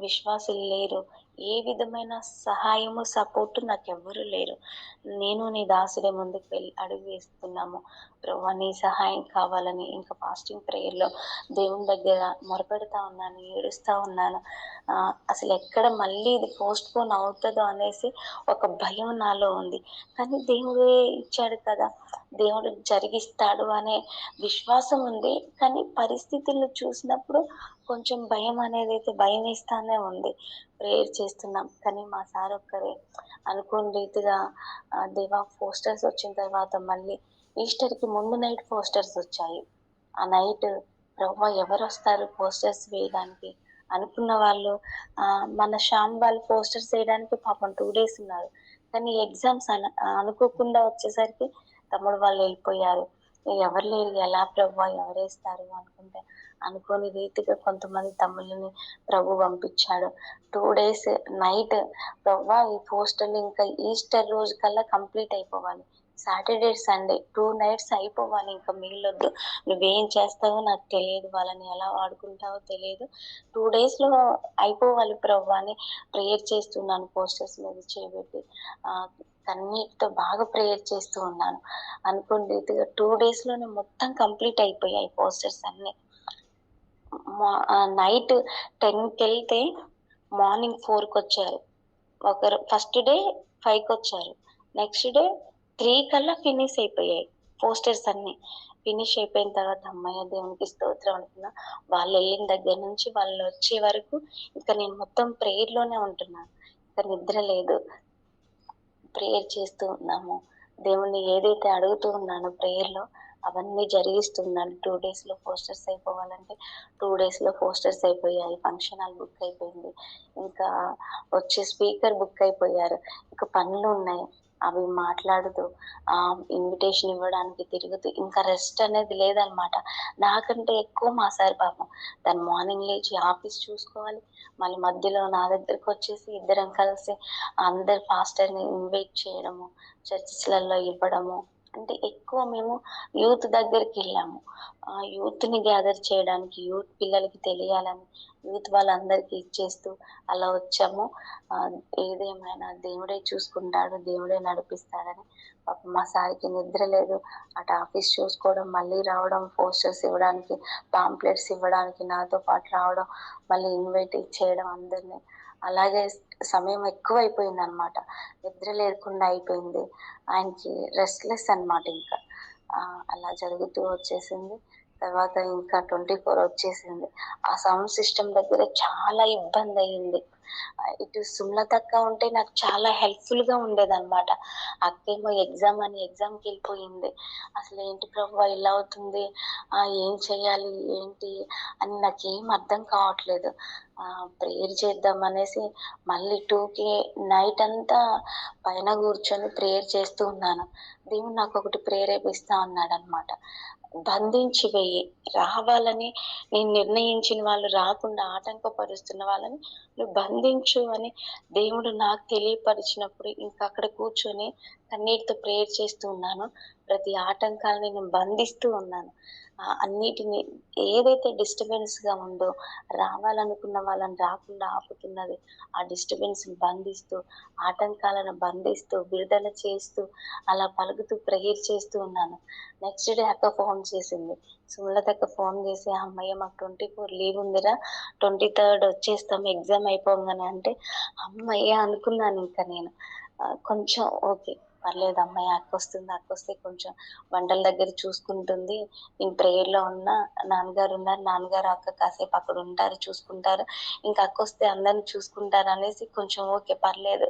విశ్వాసులు లేరు. ఏ విధమైన సహాయము, సపోర్టు నాకెవ్వరు లేరు. నేను నీ దాసుడే ముందుకు అడుగు వేస్తున్నాము. ప్రభువా నీ సహాయం కావాలని ఇంకా ఫాస్టింగ్ ప్రేయర్‌లో దేవుని దగ్గర మొరపెడతా ఉన్నాను, ఏడుస్తా ఉన్నాను. అసలెక్కడ మళ్ళీ ఇది పోస్ట్‌పోన్ అవుతదో అనేసి ఒక భయం నాలో ఉంది. కానీ దేవుడే ఇచ్చాడు కదా! దేవుడు జరిగిస్తాడు అనే విశ్వాసం ఉంది. కానీ పరిస్థితులను చూసినప్పుడు కొంచెం భయమేస్తానే ఉంది. ప్రేయర్ చేస్తున్నాం. కానీ మా సార్ ఒక్కరే అనుకోని రీతిగా దేవా పోస్టర్స్ వచ్చిన తర్వాత మళ్ళీ ఈస్టర్‌కి ముందు నైట్ పోస్టర్స్ వచ్చాయి. ఆ నైట్ ప్రభువా ఎవరొస్తారు పోస్టర్స్ వేయడానికి అనుకున్న వాళ్ళు, మన శ్యామ్ వాళ్ళు పోస్టర్స్ వేయడానికి పాపం 2 days ఉన్నారు. కానీ ఎగ్జామ్స్ అనుకోకుండా వచ్చేసరికి తమ్ముడు వాళ్ళు వెళ్ళిపోయారు. ఎవరు లేరు, ఎలా ప్రభువా ఎవరేస్తారు అనుకుంటే, అనుకోని రీతిగా కొంతమంది తమ్ముళ్ళని ప్రభు పంపించాడు. 2 days నైట్ ప్రభువా ఈ పోస్టర్లు ఇంకా ఈస్టర్ రోజు కల్లా కంప్లీట్ అయిపోవాలి. సాటర్డే, సండే 2 nights అయిపోవాలి, ఇంకా మిగిలొద్దు. నువ్వేం చేస్తావో నాకు తెలియదు, వాళ్ళని ఎలా వాడుకుంటావో తెలియదు. 2 days‌లో అయిపోవాలి ప్రభువా అని ప్రేయర్ చేస్తున్నాను. పోస్టర్స్ మీద చేయబెట్టి కన్నీటితో బాగా ప్రేయర్ చేస్తూ ఉన్నాను. అనుకోని రీతిగా 2 days‌లోనే మొత్తం కంప్లీట్ అయిపోయాయి పోస్టర్స్ అన్నీ. నైట్ 10కి వెళ్తే మార్నింగ్ 4కి వచ్చారు. ఒకరు ఫస్ట్ డే 5కి వచ్చారు. నెక్స్ట్ డే 3 కల్లా ఫినిష్ అయిపోయాయి పోస్టర్స్ అన్ని. ఫినిష్ అయిపోయిన తర్వాత అమ్మయ్య దేవునికి స్తోత్రం అనుకున్నా. వాళ్ళు వెళ్ళిన దగ్గర నుంచి వాళ్ళు వచ్చే వరకు ఇంకా నేను మొత్తం ప్రేయర్లోనే ఉంటున్నాను. ఇంకా నిద్ర లేదు. ప్రేయర్ చేస్తూ ఉన్నాము. దేవుణ్ణి ఏదైతే అడుగుతూ ఉన్నానో ప్రేయర్లో అవన్నీ జరిగిస్తున్నాను. 2 డేస్లో పోస్టర్స్ అయిపోవాలంటే 2 డేస్లో పోస్టర్స్ అయిపోయాయి. ఫంక్షన్ హాల్ బుక్ అయిపోయింది. ఇంకా వచ్చే స్పీకర్ బుక్ అయిపోయారు. ఇంకా పనులు ఉన్నాయి. అవి మాట్లాడుతూ ఇన్విటేషన్ ఇవ్వడానికి తిరుగుతూ ఇంకా రెస్ట్ అనేది లేదనమాట. నాకంటే ఎక్కువ మా సార్ పాపం తను మార్నింగ్ లేచి ఆఫీస్ చూసుకోవాలి. మళ్ళీ మధ్యలో నా దగ్గరకు వచ్చేసి ఇద్దరం కలిసి అందరు పాస్టర్ని ఇన్వైట్ చేయడము, చర్చెస్లలో ఇవ్వడము. అంటే ఎక్కువ మేము యూత్ దగ్గరికి వెళ్ళాము. యూత్ని గ్యాదర్ చేయడానికి, యూత్ పిల్లలకి తెలియాలని యూత్ వాళ్ళందరికీ ఇచ్చేస్తూ అలా వచ్చాము. ఏదేమైనా దేవుడే చూసుకుంటాడు, దేవుడే నడిపిస్తాడని. పాపం మా సార్కి నిద్ర లేదు. అటు ఆఫీస్ చూసుకోవడం, మళ్ళీ రావడం, పోస్టర్స్ ఇవ్వడానికి, పాంప్లెట్స్ ఇవ్వడానికి నాతో పాటు రావడం, మళ్ళీ ఇన్వైట్ చేయడం అందరినీ. అలాగే సమయం ఎక్కువైపోయింది అనమాట. నిద్ర లేకుండా అయిపోయింది. ఆయనకి రెస్ట్లెస్ అనమాట ఇంకా. అలా జరుగుతూ వచ్చేసింది. తర్వాత ఇంకా 24 వచ్చేసింది. ఆ సౌండ్ సిస్టమ్ దగ్గర చాలా ఇబ్బంది అయ్యింది. ఇటు సుమలతక్క ఉంటే నాకు చాలా హెల్ప్ఫుల్గా ఉండేదన్నమాట. అక్కేమో ఎగ్జామ్ అని ఎగ్జామ్కి వెళ్ళిపోయింది. అసలు ఏంటి ప్రభువా ఇలా అవుతుంది, ఏం చేయాలి ఏంటి అని నాకేం అర్థం కావట్లేదు. ప్రేయర్ చేద్దాం అనేసి మళ్ళీ 2కి నైట్ అంతా పైన కూర్చొని ప్రేయర్ చేస్తూ ఉన్నాను. దేవుడు నాకు ఒకటి ప్రేరేపిస్తా ఉన్నాడు అనమాట. బంధించి వెయ్యి, రావాలని నేను నిర్ణయించిన వాళ్ళు రాకుండా ఆటంకపరుస్తున్న వాళ్ళని నువ్వు బంధించు అని దేవుడు నాకు తెలియపరిచినప్పుడు ఇంకా అక్కడ కూర్చొని కన్నీటితో ప్రేయర్ చేస్తూ ఉన్నాను. ప్రతి ఆటంకాలని నేను బంధిస్తూ ఉన్నాను. అన్నిటిని ఏదైతే డిస్టర్బెన్స్గా ఉందో, రావాలనుకున్న వాళ్ళని రాకుండా ఆపుతున్నది, ఆ డిస్టర్బెన్స్ని బంధిస్తూ, ఆటంకాలను బంధిస్తూ, విడుదల చేస్తూ అలా పలుకుతూ ప్రేయర్ చేస్తూ ఉన్నాను. నెక్స్ట్ డే అక్క ఫోన్ చేసింది. సుమలతక్క ఫోన్ చేసి అమ్మయ్య మాకు 24 లీవ్ ఉందిరా, 23rd వచ్చేస్తాం ఎగ్జామ్ అయిపోగానే అంటే అమ్మయ్య అనుకున్నాను ఇంకా నేను. కొంచెం ఓకే పర్లేదు అమ్మాయి అక్క వస్తే కొంచెం వంటల దగ్గర చూసుకుంటుంది. నేను ప్రేయర్లో ఉన్నా, నాన్నగారు ఉన్నారు, నాన్నగారు అక్క కాసేపు అక్కడ ఉంటారు చూసుకుంటారు, ఇంకా అక్క వస్తే అందరిని చూసుకుంటారు అనేసి కొంచెం ఓకే పర్లేదు.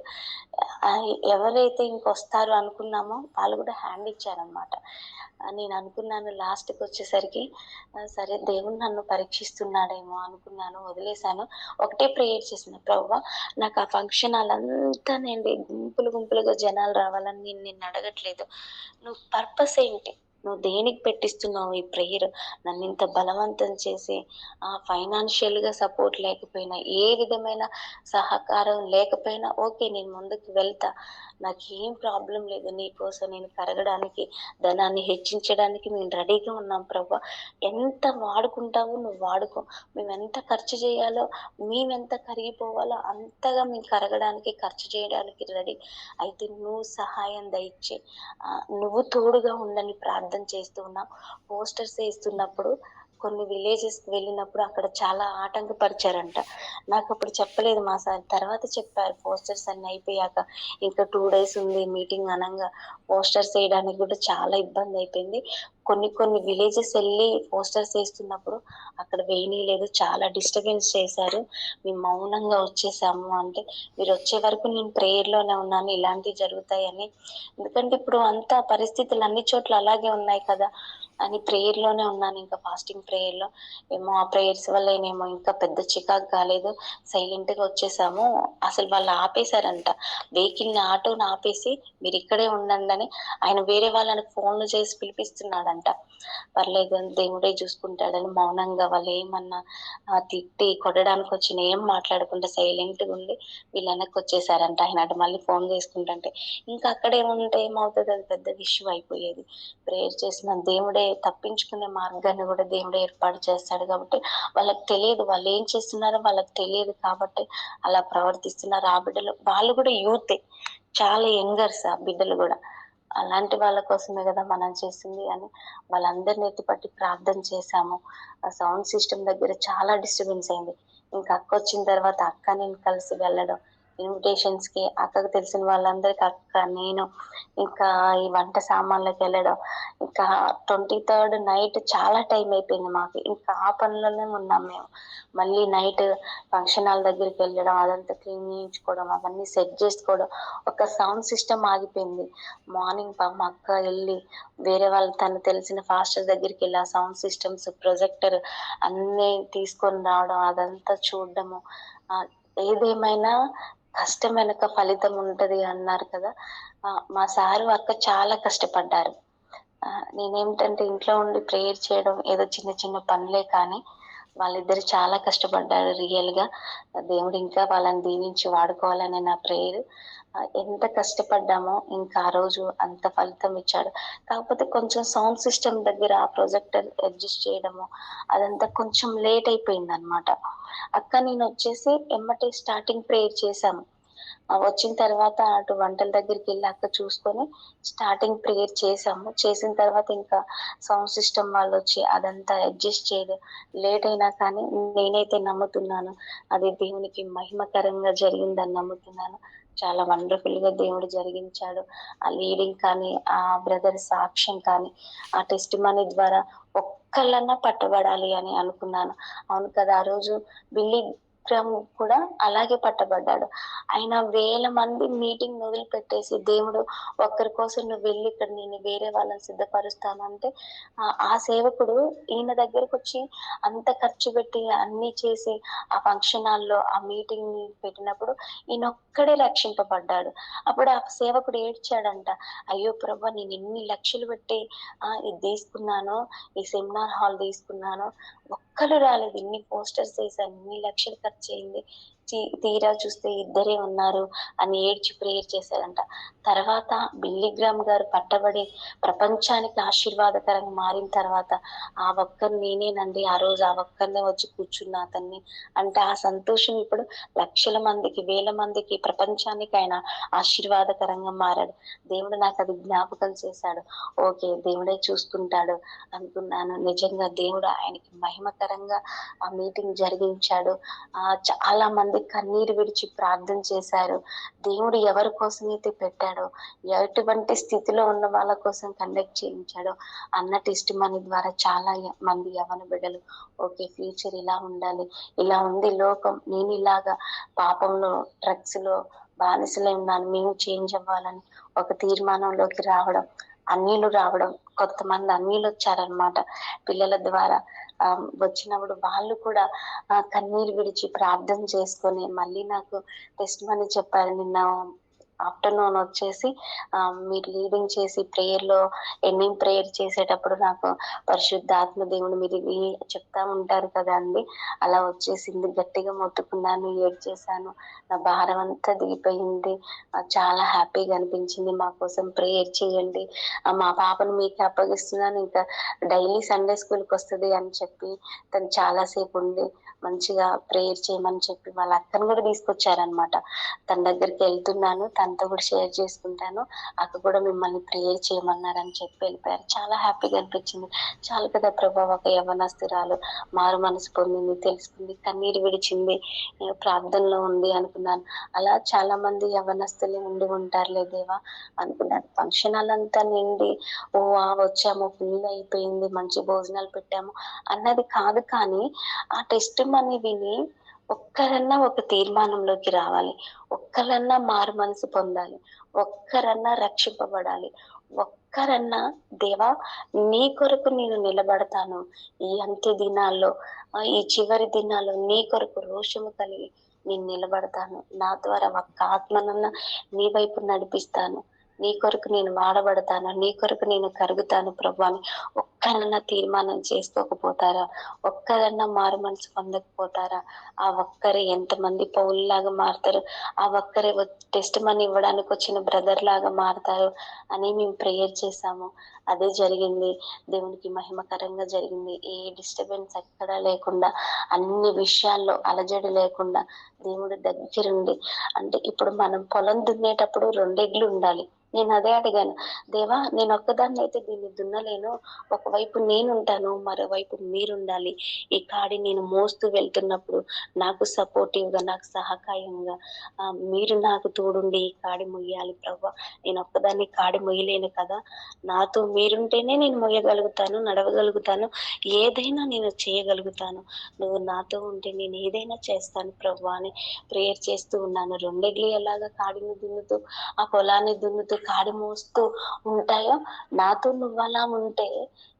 ఎవరైతే ఇంకొస్తారు అనుకున్నామో వాళ్ళు కూడా హ్యాండ్ ఇచ్చారనమాట. నేను అనుకున్నాను లాస్ట్కి వచ్చేసరికి సరే దేవుడు నన్ను పరీక్షిస్తున్నాడేమో అనుకున్నాను, వదిలేశాను. ఒకటే ప్రేయర్ చేసిన, ప్రభువా నాకు ఆ ఫంక్షన్ హాల్ అంతా నేను గుంపులుగా జనాలు రావాలని నేను నిన్ను అడగట్లేదు. నువ్వు పర్పస్ ఏంటి, నువ్వు దేనికి పెట్టిస్తున్నావు ఈ ప్రేయర్? నన్ను ఇంత బలవంతం చేసి ఫైనాన్షియల్గా సపోర్ట్ లేకపోయినా, ఏ విధమైన సహకారం లేకపోయినా ఓకే నేను ముందుకు వెళ్తా, నాకేం ప్రాబ్లం లేదు. నీకోసం నేను కరగడానికి, ధనాన్ని హెచ్చించడానికి మేము రెడీగా ఉన్నాం ప్రభా. ఎంత వాడుకుంటావో నువ్వు వాడుకో, మేము ఎంత ఖర్చు చేయాలో, మేమెంత కరిగిపోవాలో అంతగా మేము కరగడానికి, ఖర్చు చేయడానికి రెడీ. అయితే నువ్వు సహాయం దయచే, నువ్వు తోడుగా ఉండని ప్రార్థన చేస్తూ ఉన్నాం. పోస్టర్స్ వేస్తున్నప్పుడు కొన్ని విలేజెస్కి వెళ్ళినప్పుడు అక్కడ చాలా ఆటంకపరిచారంట. నాకు అప్పుడు చెప్పలేదు మా సార్, తర్వాత చెప్పారు. పోస్టర్స్ అన్నీ అయిపోయాక ఇంకా 2 days ఉంది మీటింగ్ అనంగా పోస్టర్స్ వేయడానికి కూడా చాలా ఇబ్బంది అయిపోయింది. కొన్ని విలేజెస్ వెళ్ళి పోస్టర్స్ వేస్తున్నప్పుడు అక్కడ వేయనీయలేదు, చాలా డిస్టర్బెన్స్ చేశారు. మేము మౌనంగా వచ్చేసాము. అంటే మీరు వచ్చే వరకు నేను ప్రేయర్లోనే ఉన్నాను, ఇలాంటివి జరుగుతాయని. ఎందుకంటే ఇప్పుడు అంతా పరిస్థితులు అన్ని చోట్ల అలాగే ఉన్నాయి కదా అని ప్రేయర్లోనే ఉన్నాను. ఇంకా ఫాస్టింగ్ ప్రేయర్లో ఏమో ఆ ప్రేయర్స్ వల్ల ఏమో ఇంకా పెద్ద చికాకు కాలేదు, సైలెంట్గా వచ్చేసాము. అసలు వాళ్ళు ఆపేశారంట వెహికల్ని, ఆటోని ఆపేసి మీరు ఇక్కడే ఉండండి అని ఆయన వేరే వాళ్ళని ఫోన్లు చేసి పిలిపిస్తున్నాడంట. పర్లేదు అని దేవుడే చూసుకుంటాడని మౌనంగా వాళ్ళు ఏమన్నా తిట్టి కొట్టడానికి వచ్చిన ఏం మాట్లాడకుండా సైలెంట్గా ఉండి వీళ్ళు వెనక్కి వచ్చేసారంట. ఆయన అటు మళ్ళీ ఫోన్ చేసుకుంటుంటే ఇంకా అక్కడే ఉంటే ఏమవుతుంది, అది పెద్ద ఇష్యూ అయిపోయేది. ప్రేయర్ చేసిన దేవుడే తప్పించుకునే మార్గాన్ని కూడా దేవుడే ఏర్పాటు చేస్తాడు. కాబట్టి వాళ్ళకి తెలియదు, వాళ్ళు ఏం చేస్తున్నారో వాళ్ళకి తెలియదు కాబట్టి అలా ప్రవర్తిస్తున్నారు. ఆ బిడ్డలు వాళ్ళు కూడా యూతే, చాలా యంగర్స్ ఆ బిడ్డలు కూడా. అలాంటి వాళ్ళ కోసమే కదా మనం చేసింది అని వాళ్ళందరిని ఎత్తిపట్టి ప్రార్థన చేశాము. ఆ సౌండ్ సిస్టమ్ దగ్గర చాలా డిస్టర్బెన్స్ అయింది. ఇంకా అక్క వచ్చిన తర్వాత అక్క నేను కలిసి వెళ్ళడం, ఇన్విటేషన్స్ కి అక్కకు తెలిసిన వాళ్ళందరికి అక్క నేను ఇంకా ఈ వంట సామాన్లకు వెళ్ళడం, ఇంకా 23rd నైట్ చాలా టైం అయిపోయింది మాకు. ఇంకా ఆ పనుల్లోనే ఉన్నాం మేము. మళ్ళీ నైట్ ఫంక్షన్ హాల్ దగ్గరికి వెళ్ళడం, అదంతా క్లీన్ చేయించుకోవడం, అవన్నీ సెట్ చేసుకోవడం. ఒక సౌండ్ సిస్టమ్ ఆగిపోయింది. మార్నింగ్ పాపం అక్క వెళ్ళి వేరే వాళ్ళు తను తెలిసిన ఫాస్టర్ దగ్గరికి వెళ్ళి ఆ సౌండ్ సిస్టమ్స్, ప్రొజెక్టర్ అన్నీ తీసుకొని రావడం, అదంతా చూడడము. ఏదేమైనా కష్టం వెనక ఫలితం ఉంటది అన్నారు కదా. మా సారు అక్క చాలా కష్టపడ్డారు. నేనేమిటంటే ఇంట్లో ఉండి ప్రేయర్ చేయడం ఏదో చిన్న చిన్న పనులే కానీ వాళ్ళిద్దరు చాలా కష్టపడ్డారు రియల్ గా. దేవుడు ఇంకా వాళ్ళని దీవించి వాడుకోవాలని నా ప్రేయర్. ఎంత కష్టపడ్డామో ఇంకా ఆ రోజు అంత ఫలితం ఇచ్చాడు. కాకపోతే కొంచెం సౌండ్ సిస్టమ్ దగ్గర ఆ ప్రొజెక్టర్ అడ్జస్ట్ చేయడము అదంతా కొంచెం లేట్ అయిపోయింది అనమాట. అక్క నేను వచ్చేసి ఎమ్మటే స్టార్టింగ్ ప్రేయర్ చేశాము. వచ్చిన తర్వాత అటు వంటల దగ్గరికి వెళ్ళి అక్క చూసుకొని స్టార్టింగ్ ప్రేయర్ చేసాము. చేసిన తర్వాత ఇంకా సౌండ్ సిస్టమ్ వాళ్ళు వచ్చి అదంతా అడ్జస్ట్ చేయడం లేట్ అయినా కానీ నేనైతే నమ్ముతున్నాను అది దేవునికి మహిమకరంగా జరిగిందని నమ్ముతున్నాను. చాలా వండర్ఫుల్ గా దేవుడు జరిగించాడు. ఆ లీడింగ్ కానీ, ఆ బ్రదర్ సాక్ష్యం కానీ, ఆ టెస్ట్ మనీ ద్వారా ఒక్కళ్ళన్నా పట్టబడాలి అని అనుకున్నాను. అవును కదా, ఆ రోజు బిల్లి గ్రామ్ కూడా అలాగే పట్టబడ్డాడు. ఆయన వేల మంది మీటింగ్ వదిలిపెట్టేసి దేవుడు ఒక్కరి కోసం నువ్వు వెళ్ళి ఇక్కడ నేను వేరే వాళ్ళని సిద్ధపరుస్తాను అంటే ఆ సేవకుడు ఈయన దగ్గరకు వచ్చి అంత ఖర్చు పెట్టి అన్ని చేసి ఆ ఫంక్షన్ హాల్లో ఆ మీటింగ్ ని పెట్టినప్పుడు ఈయన ఒక్కడే రక్షింపబడ్డాడు. అప్పుడు ఆ సేవకుడు ఏడ్చాడంట, అయ్యో ప్రభా నేను ఎన్ని లక్షలు పెట్టి ఇది తీసుకున్నాను, ఈ సెమినార్ హాల్ తీసుకున్నాను, ఒక్కరు రాలేదు, ఇన్ని పోస్టర్స్ వేసాను, ఇన్ని లక్షలు ఖర్చు అయింది, తీరా చూస్తే ఇద్దరే ఉన్నారు అని ఏడ్చి ప్రేయర్ చేశారంట. తర్వాత బిల్లిగ్రామ్ గారు పట్టబడి ప్రపంచానికి ఆశీర్వాదకరంగా మారిన తర్వాత ఆ ఒక్కరు నేనేనండి ఆ రోజు ఆ ఒక్కరినే వచ్చి కూర్చున్న అతన్ని అంటే ఆ సంతోషం ఇప్పుడు లక్షల మందికి, వేల మందికి, ప్రపంచానికి ఆయన ఆశీర్వాదకరంగా మారాడు. దేవుడు నాకు అది జ్ఞాపకం చేశాడు. ఓకే, దేవుడే చూసుకుంటాడు అనుకున్నాను. నిజంగా దేవుడు ఆయనకి మహిమకరంగా ఆ మీటింగ్ జరిగించాడు. చాలా మంది కన్నీరు విడిచి ప్రార్థన చేశారు. దేవుడు ఎవరి కోసమైతే పెట్టాడో, ఎటువంటి స్థితిలో ఉన్న వాళ్ళ కోసం కండక్ట్ చేయించాడో అన్న టెస్ట్ మనీ ద్వారా చాలా మంది యవన బిడ్డలు ఓకే ఫ్యూచర్ ఇలా ఉండాలి, ఇలా ఉంది లోకం, నేను ఇలాగా పాపంలో డ్రగ్స్ లో బానిసలై ఉన్నాను, మేము చేంజ్ అవ్వాలని ఒక తీర్మానంలోకి రావడం, అన్యులు రావడం, కొంతమంది అన్యులు వచ్చారనమాట పిల్లల ద్వారా. వచ్చినప్పుడు వాళ్ళు కూడా కన్నీరు విడిచి ప్రార్థన చేసుకొని మళ్ళీ నాకు టెస్ట్ మనీ చెప్పారు. నిన్న ఆఫ్టర్నూన్ వచ్చేసి మీరు లీడింగ్ చేసి ప్రేయర్ లో ఎండింగ్ ప్రేయర్ చేసేటప్పుడు నాకు పరిశుద్ధాత్మ దేవుడు మీరు చెప్తా ఉంటారు కదా అండి, అలా వచ్చేసింది. గట్టిగా మొత్తుకున్నాను, ఏడ్చేశాను, నా భారం అంతా దిగిపోయింది. చాలా హ్యాపీగా అనిపించింది. మా కోసం ప్రేయర్ చేయండి, మా పాపను మీకు అప్పగిస్తున్నాను, ఇంకా డైలీ సండే స్కూల్కి వస్తుంది అని చెప్పి తను చాలాసేపు ఉండి మంచిగా ప్రేయర్ చేయమని చెప్పి వాళ్ళ అక్కను కూడా తీసుకొచ్చారనమాట. తన దగ్గరికి వెళ్తున్నాను, తనతో కూడా షేర్ చేసుకుంటాను, అక్క కూడా మిమ్మల్ని ప్రేయర్ చేయమన్నారని చెప్పి వెళ్ళిపోయారు. చాలా హ్యాపీగా అనిపించింది. చాలు కదా ప్రభా, ఒక యవనస్తురాలు మారు మనసు పొందింది, తెలుసుకుంది, కన్నీరు విడిచింది, ప్రార్థనలో ఉంది అనుకున్నాను. అలా చాలా మంది యవనస్తులు ఉండి ఉంటారులే దేవా అనుకున్నాను. ఫంక్షన్ హాల్ అంతా నిండి వచ్చాము, ఫుల్ అయిపోయింది, మంచి భోజనాలు పెట్టాము అన్నది కాదు, కానీ ఆ టెస్ట్ మనీ విని ఒక్కరన్నా ఒక తీర్మానంలోకి రావాలి, ఒక్కరన్నా మారు మనసు పొందాలి, ఒక్కరన్నా రక్షింపబడాలి, ఒక్కరన్నా దేవా నీ కొరకు నేను నిలబడతాను, ఈ అంత్య దినాల్లో, ఈ చివరి దినాల్లో నీ కొరకు రోషము కలిగి నేను నిలబడతాను, నా ద్వారా ఒక్క ఆత్మనన్నా నీ వైపు నడిపిస్తాను, నీ కొరకు నేను వాడబడతాను, నీ కొరకు నేను కరుగుతాను ప్రభు అని ఒక్కరన్నా తీర్మానం చేసుకోకపోతారా? ఒక్కరన్నా మారు మనసు పొందకపోతారా? ఆ ఒక్కరే ఎంతమంది పౌల్లాగా మారుతారు, ఆ ఒక్కరే టెస్ట్ మనీ ఇవ్వడానికి వచ్చిన బ్రదర్ లాగా మారుతారు అని మేము ప్రేయర్ చేశాము. అదే జరిగింది. దేవునికి మహిమకరంగా జరిగింది. ఏ డిస్టర్బెన్స్ ఎక్కడా లేకుండా, అన్ని విషయాల్లో అలజడి లేకుండా దేవుడు దగ్గరుండి, అంటే ఇప్పుడు మనం పొలం దున్నేటప్పుడు 2 ఎడ్లు ఉండాలి, నేను అదే అడిగాను. దేవా, నేను ఒక్కదాన్ని అయితే దీన్ని దున్నలేను. ఒకవైపు నేనుంటాను, మరోవైపు మీరుండాలి. ఈ కాడి నేను మోస్తూ వెళ్తున్నప్పుడు నాకు సపోర్టివ్‌గా, నాకు సహకాయంగా మీరు నాకు తోడుండి ఈ కాడి మొయ్యాలి ప్రభువా. నేను ఒక్కదాన్ని కాడి మొయ్యలేను కదా! నాతో మీరుంటేనే నేను మొయ్యగలుగుతాను, నడవగలుగుతాను. ఏదైనా నేను చేయగలుగుతాను. నువ్వు నాతో ఉంటే నేను ఏదైనా చేస్తాను ప్రభువా అని ప్రేయర్ చేస్తూ ఉన్నాను. రెండెడ్లు ఎలాగా కాడిని దున్నుతూ, ఆ పొలాన్ని దున్నుతూ, కాడి మోస్తూ ఉంటాయో, నాతో నువ్వలా ఉంటే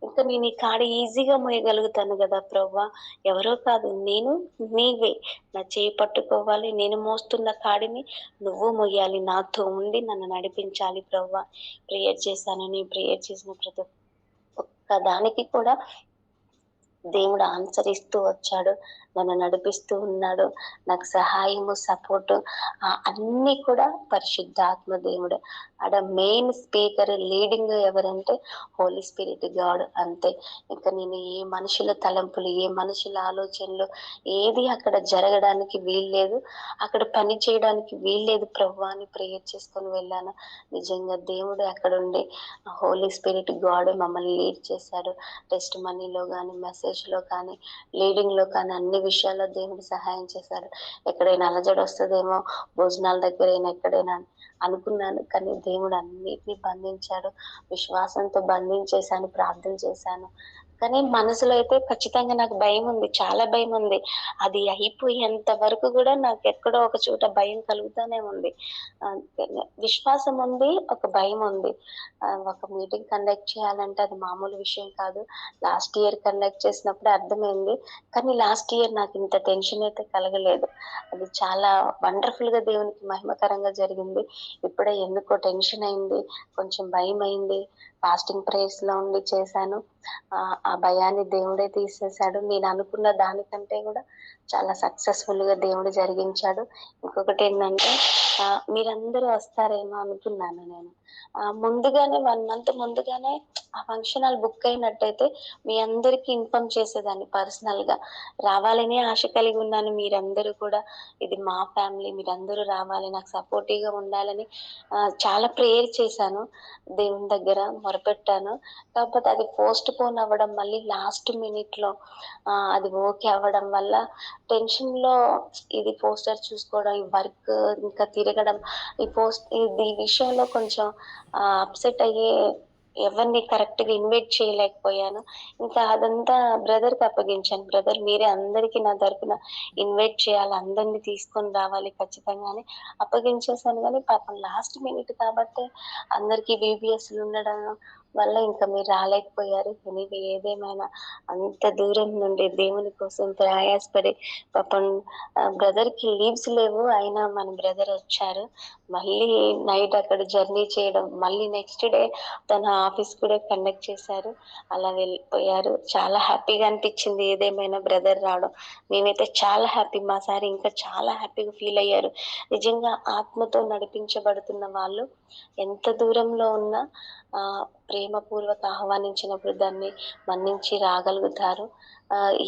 ఇంక నేను ఈ కాడి ఈజీగా మోయగలుగుతాను గదా ప్రభువా! ఎవరో కాదు, నేను నీవే. నా చేయి పట్టుకోవాలి. నేను మోస్తున్న కాడిని నువ్వు మొయ్యాలి. నాతో ఉండి నన్ను నడిపించాలి ప్రభువా. ప్రేయర్ చేశాను. నేను ప్రేయర్ చేసిన ప్రతి ఒక్క దానికి కూడా దేవుడు ఆన్సర్ ఇస్తూ వచ్చాడు. నన్ను నడిపిస్తూ ఉన్నాడు. నాకు సహాయము, సపోర్టు అన్నీ కూడా పరిశుద్ధాత్మ దేవుడే. ఆడ మెయిన్ స్పీకర్, లీడింగ్ ఎవరంటే హోలీ స్పిరిట్ గాడ్ అంతే. ఇంక నేను ఏ మనుషుల తలంపులు, ఏ మనుషుల ఆలోచనలు ఏది అక్కడ జరగడానికి వీల్లేదు. అక్కడ పని చేయడానికి వీల్లేదు ప్రభువా అని ప్రేయర్ చేసుకొని వెళ్ళాను. నిజంగా దేవుడే అక్కడుండి హోలీ స్పిరిట్ గాడే మమ్మల్ని లీడ్ చేశాడు. టెస్ట్ మనీలో గానీ, మెసేజ్‌లో కానీ, లీడింగ్‌లో కానీ అన్ని విషయాల్లో దేవుడు సహాయం చేశాడు. ఎక్కడైనా అలజడొస్తదేమో భోజనాల దగ్గరైనా ఎక్కడైనా అనుకున్నాను. కానీ దేవుడు అన్నిటిని బంధించాడు. విశ్వాసంతో బంధించేశాను, ప్రార్థన చేశాను. కానీ మనసులో అయితే ఖచ్చితంగా నాకు భయముంది. చాలా భయముంది. అది అయిపోయేంత వరకు గూడా నాకెక్కడో ఒక చోట భయం కలుగుతానే ఉంది. విశ్వాసం ఉంది, ఒక భయముంది. ఒక మీటింగ్ కండక్ట్ చేయాలంటే అది మామూలు విషయం కాదు. లాస్ట్ ఇయర్ కండక్ట్ చేసినప్పుడే అర్థమైంది. కానీ లాస్ట్ ఇయర్ నాకింత టెన్షన్ అయితే కలగలేదు. అది చాలా వండర్‌ఫుల్‌గా దేవునికి మహిమకరంగా జరిగింది. ఇప్పుడే ఎందుకో టెన్షన్ అయింది. కొంచెం భయమైంది. ఫాస్టింగ్ ప్రేయర్స్‌లో ఉండి చేశాను. ఆ భయాన్ని దేవుడే తీసేశాడు. నేను అనుకున్న దానికంటే గూడా చాలా సక్సెస్‌ఫుల్‌గా దేవుడు జరిగించాడు. ఇంకొకటేంటంటే మీరందరూ వస్తారేమో అనుకున్నాను నేను. ముందుగానే 1 మంత్ ముందుగానే ఆ ఫంక్షన్ హాల్ బుక్ అయినట్టయితే మీ అందరికీ ఇన్ఫార్మ్ చేసేదాన్ని పర్సనల్‌గా. రావాలనే ఆశ కలిగి ఉన్నాను. మీరందరూ కూడా ఇది మా ఫ్యామిలీ, మీరందరూ రావాలి, నాకు సపోర్టివ్‌గా ఉండాలని చాలా ప్రేయర్ చేశాను. దేవుని దగ్గర మొరపెట్టాను. కాకపోతే అది పోస్ట్‌పోన్ అవ్వడం, మళ్ళీ లాస్ట్ మినిట్‌లో అది ఓకే అవ్వడం వల్ల టెన్షన్‌లో ఇది పోస్టర్ చూసుకోవడం, ఈ వర్క్ ఇంకా తిరగడం, ఈ విషయంలో కొంచెం అప్‌సెట్ అయ్యి ఎవరిని కరెక్ట్‌గా ఇన్వైట్ చేయలేకపోయాను. ఇంకా అదంతా బ్రదర్‌కి అప్పగించాను. బ్రదర్ మీరే అందరికి నా తరపున ఇన్వైట్ చేయాలి. అందరిని తీసుకొని రావాలి ఖచ్చితంగా అని అప్పగించేసాను. గానీ పాపం లాస్ట్ మినిట్ కాబట్టి అందరికి వీవీఎస్‌లు ఉండడం వల్ల ఇంకా మీరు రాలేకపోయారు. ఎనీవే ఏదేమైనా అంత దూరం నుండి దేవుని కోసం ప్రయాసపడి పాపం బ్రదర్‌కి లీవ్స్ లేవు. అయినా మన బ్రదర్ వచ్చారు. మళ్ళీ నైట్ అక్కడ జర్నీ చేయడం, మళ్ళీ నెక్స్ట్ డే తన ఆఫీస్ కూడా కండక్ట్ చేశారు. అలా వెళ్ళిపోయారు. చాలా హ్యాపీగా అనిపిచ్చింది ఏదేమైనా బ్రదర్ రావడం. మేమైతే చాలా హ్యాపీ. మా సార్ ఇంకా చాలా హ్యాపీగా ఫీల్ అయ్యారు. నిజంగా ఆత్మతో నడిపించబడుతున్న వాళ్ళు ఎంత దూరంలో ఉన్నా ప్రేమపూర్వక ఆహ్వానించినప్పుడు దాన్ని మన్నించి రాగలుగుతారు.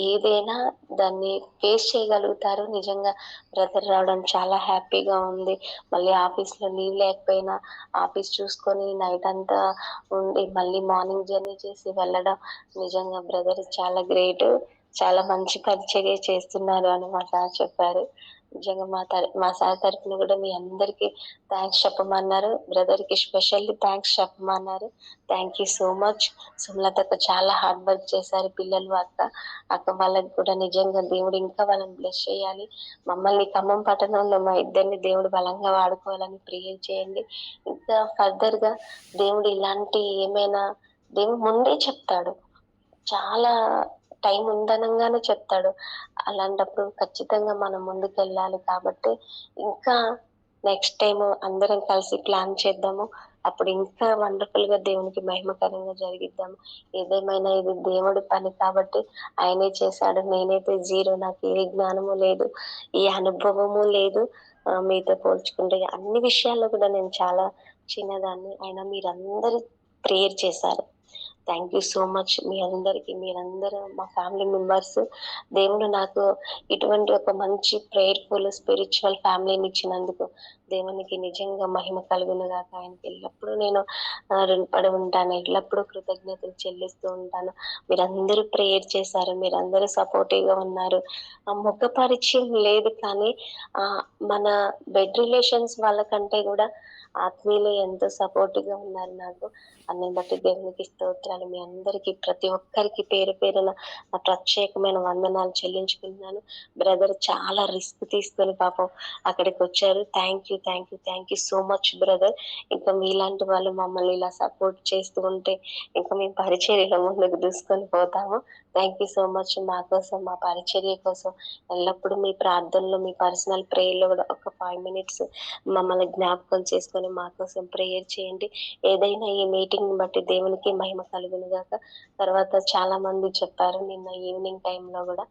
ఏదైనా దాన్ని ఫేస్ చేయగలుగుతారు. నిజంగా బ్రదర్ రావడం చాలా హ్యాపీగా ఉంది. మళ్ళీ ఆఫీస్‌లో లీవ్ లేకపోయినా ఆఫీస్ చూసుకొని నైట్ అంతా ఉండి మళ్ళీ మార్నింగ్ జర్నీ చేసి వెళ్ళడం నిజంగా బ్రదర్ చాలా గ్రేటు. చాలా మంచి పరిచర్య చేస్తున్నారు అని మా సార్ చెప్పారు. నిజంగా మా సార్ తరపున గూడా మీ అందరికీ థాంక్స్ చెప్పమన్నారు. బ్రదర్‌కి స్పెషల్లీ థాంక్స్ చెప్పమన్నారు. Thank you so much. సుమలతక్క చాలా హార్డ్ వర్క్ చేశారు. పిల్లలు, అక్క వాళ్ళకి కూడా నిజంగా దేవుడు ఇంకా వాళ్ళని బ్లెస్ చేయాలి. మమ్మల్ని ఖమ్మం పట్టణంలో మా ఇద్దరిని దేవుడు బలంగా వాడుకోవాలని ప్రేయర్ చేయండి. ఇంకా ఫర్దర్‌గా దేవుడు ఇలాంటి ఏమైనా దేవుడు ముందే చెప్తాడు. చాలా టైం ఉందనంగానే చెప్తాడు. అలాంటప్పుడు ఖచ్చితంగా మనం ముందుకెళ్ళాలి కాబట్టి ఇంకా నెక్స్ట్ టైము అందరం కలిసి ప్లాన్ చేద్దాము. అప్పుడు ఇంకా వండర్‌ఫుల్‌గా దేవునికి మహిమకరంగా జరిగిద్దాము. ఏదేమైనా ఇది దేవుడి పని కాబట్టి ఆయనే చేశాడు. నేనైతే జీరో. నాకు ఏ జ్ఞానము లేదు. ఏ అనుభవము లేదు. మీతో పోల్చుకుంటే అన్ని విషయాల్లో కూడా నేను చాలా చిన్నదాన్ని. అయినా మీరందరూ ప్రేయర్ చేశారు. Thank you so much. మీరందరూ మా ఫ్యామిలీ మెంబర్స్. దేవుడు నాకు ఇటువంటి ఒక మంచి ప్రేయర్‌ఫుల్, స్పిరిచ్యువల్ ఫ్యామిలీని ఇచ్చినందుకు దేవునికి నిజంగా మహిమ కలుగును గాక. ఆయనకి ఎల్లప్పుడూ నేను రుణపడి ఉంటాను. ఎల్లప్పుడూ కృతజ్ఞతలు చెల్లిస్తూ ఉంటాను. మీరందరూ ప్రేయర్ చేశారు. మీరందరూ సపోర్టివ్‌గా ఉన్నారు. ముఖ పరిచయం లేదు కానీ మన బెడ్ రిలేషన్స్ వాళ్ళకంటే గూడా ఆత్మీయులు ఎంతో సపోర్ట్‌గా ఉన్నారు నాకు. అందుని బట్టి దేవునికి స్తోత్రాలు. మీ అందరికీ ప్రతి ఒక్కరికి పేరు పేరున నా ప్రత్యేకమైన వందనాలు చెల్లించుకుంటున్నాను. బ్రదర్ చాలా రిస్క్ తీసుకొని పాపం అక్కడికొచ్చారు. Thank you so much brother. ఇంకా మీలాంటి వాళ్ళు మమ్మల్ని ఇలా సపోర్ట్ చేస్తూ ఉంటే ఇంకా మేము పరిచర్యలో ముందుకు దూసుకొని పోతాము. Thank you so much. మా కోసం, మా పరిచర్య కోసం ఎల్లప్పుడూ మీ ప్రార్థనలో, మీ పర్సనల్ ప్రేయర్‌లో గూడా ఒక 5 మినిట్స్ మమ్మల్ని జ్ఞాపకం చేసుకొని మా కోసం ప్రేయర్ చేయండి. ఏదైనా ఈ మీటింగ్‌ని బట్టి దేవునికి మహిమ కలుగును గాక. తర్వాత చాలా మంది చెప్పారు నిన్న ఈవినింగ్ టైమ్‌లో గూడా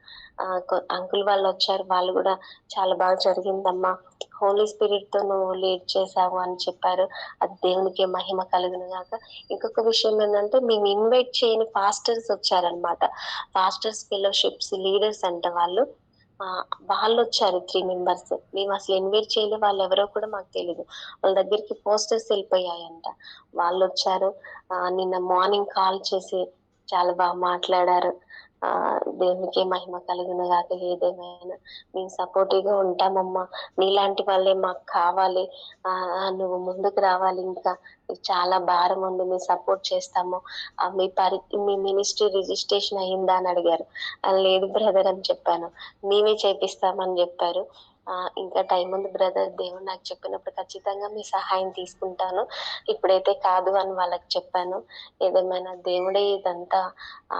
అంకుల్ వాళ్ళొచ్చారు. వాళ్ళు గూడా చాలా బాగా జరిగిందమ్మా. హోలీ స్పిరిట్‌తో నువ్వు లీడ్ చేశావు అని చెప్పారు. అది దేవునికే మహిమ కలుగును గాక. ఇంకొక విషయం ఏందంటే మేము ఇన్వైట్ చేయని పాస్టర్స్ వచ్చారనమాట. పాస్టర్స్ ఫెలోషిప్స్ లీడర్స్ అంట వాళ్ళు. వాళ్ళొచ్చారు 3 మెంబర్స్. మేమసలు ఇన్వైట్ చేయలే. వాళ్ళెవరో కూడా మాకు తెలీదు. వాళ్ళ దగ్గరికి పోస్టర్స్ ఎళ్ళిపోయాయంట. వాళ్ళొచ్చారు. నిన్న మార్నింగ్ కాల్ చేసి చాలా మాట్లాడారు. దేవునికే మహిమ కలుగును గాక. ఏదేమైనా మేము సపోర్టివ్‌గా ఉంటామమ్మా. నీలాంటి వాళ్ళే మాకు కావాలి. నువ్వు ముందుకు రావాలి ఇంకా. నీకు చాలా భారం ఉంది. మేము సపోర్ట్ చేస్తాము. మీ మినిస్ట్రీ రిజిస్ట్రేషన్ అయిందా అని అడిగారు. లేదు బ్రదర్ అని చెప్పాను. మేమే చేపిస్తామని జెప్పారు. ఇంకా టైం ఉంది బ్రదర్. దేవుడు నాకు చెప్పినప్పుడు ఖచ్చితంగా మీ సహాయం తీసుకుంటాను. ఇప్పుడైతే కాదు అని వాళ్ళకి చెప్పాను. ఏదేమైనా దేవుడే ఇదంతా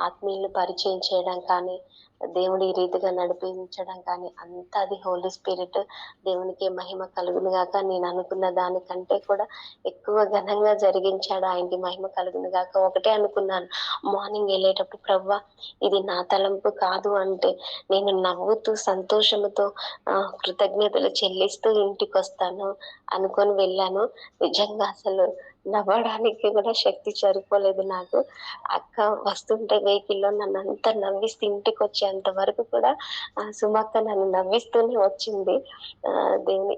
ఆత్మీయులు పరిచయం చేయడం కానీ, దేవుడు ఈ రీతిగా నడిపించడం కానీ అంతా అది హోలీ స్పిరిట్. దేవునికి మహిమ కలుగును గాక. నేను అనుకున్న దానికంటే కూడా ఎక్కువ ఘనంగా జరిగించాడు. ఆయనకి మహిమ కలుగును గాక. ఒకటే అనుకున్నాను మార్నింగ్ వెళ్ళేటప్పుడు, ప్రభువా ఇది నా తలంపు కాదు అంటే నేను నవ్వుతూ సంతోషముతో కృతజ్ఞతలు చెల్లిస్తూ ఇంటికొస్తాను అనుకొని వెళ్ళాను. నిజంగా అసలు నవ్వడానికి కూడా శక్తి సరిపోలేదు నాకు. అక్క వస్తుంటే వెహికల్‌లో నన్నంతా నవ్విస్తూ ఇంటికొచ్చేంత వరకు కూడా సుమక్క నన్ను నవ్విస్తూనే వచ్చింది.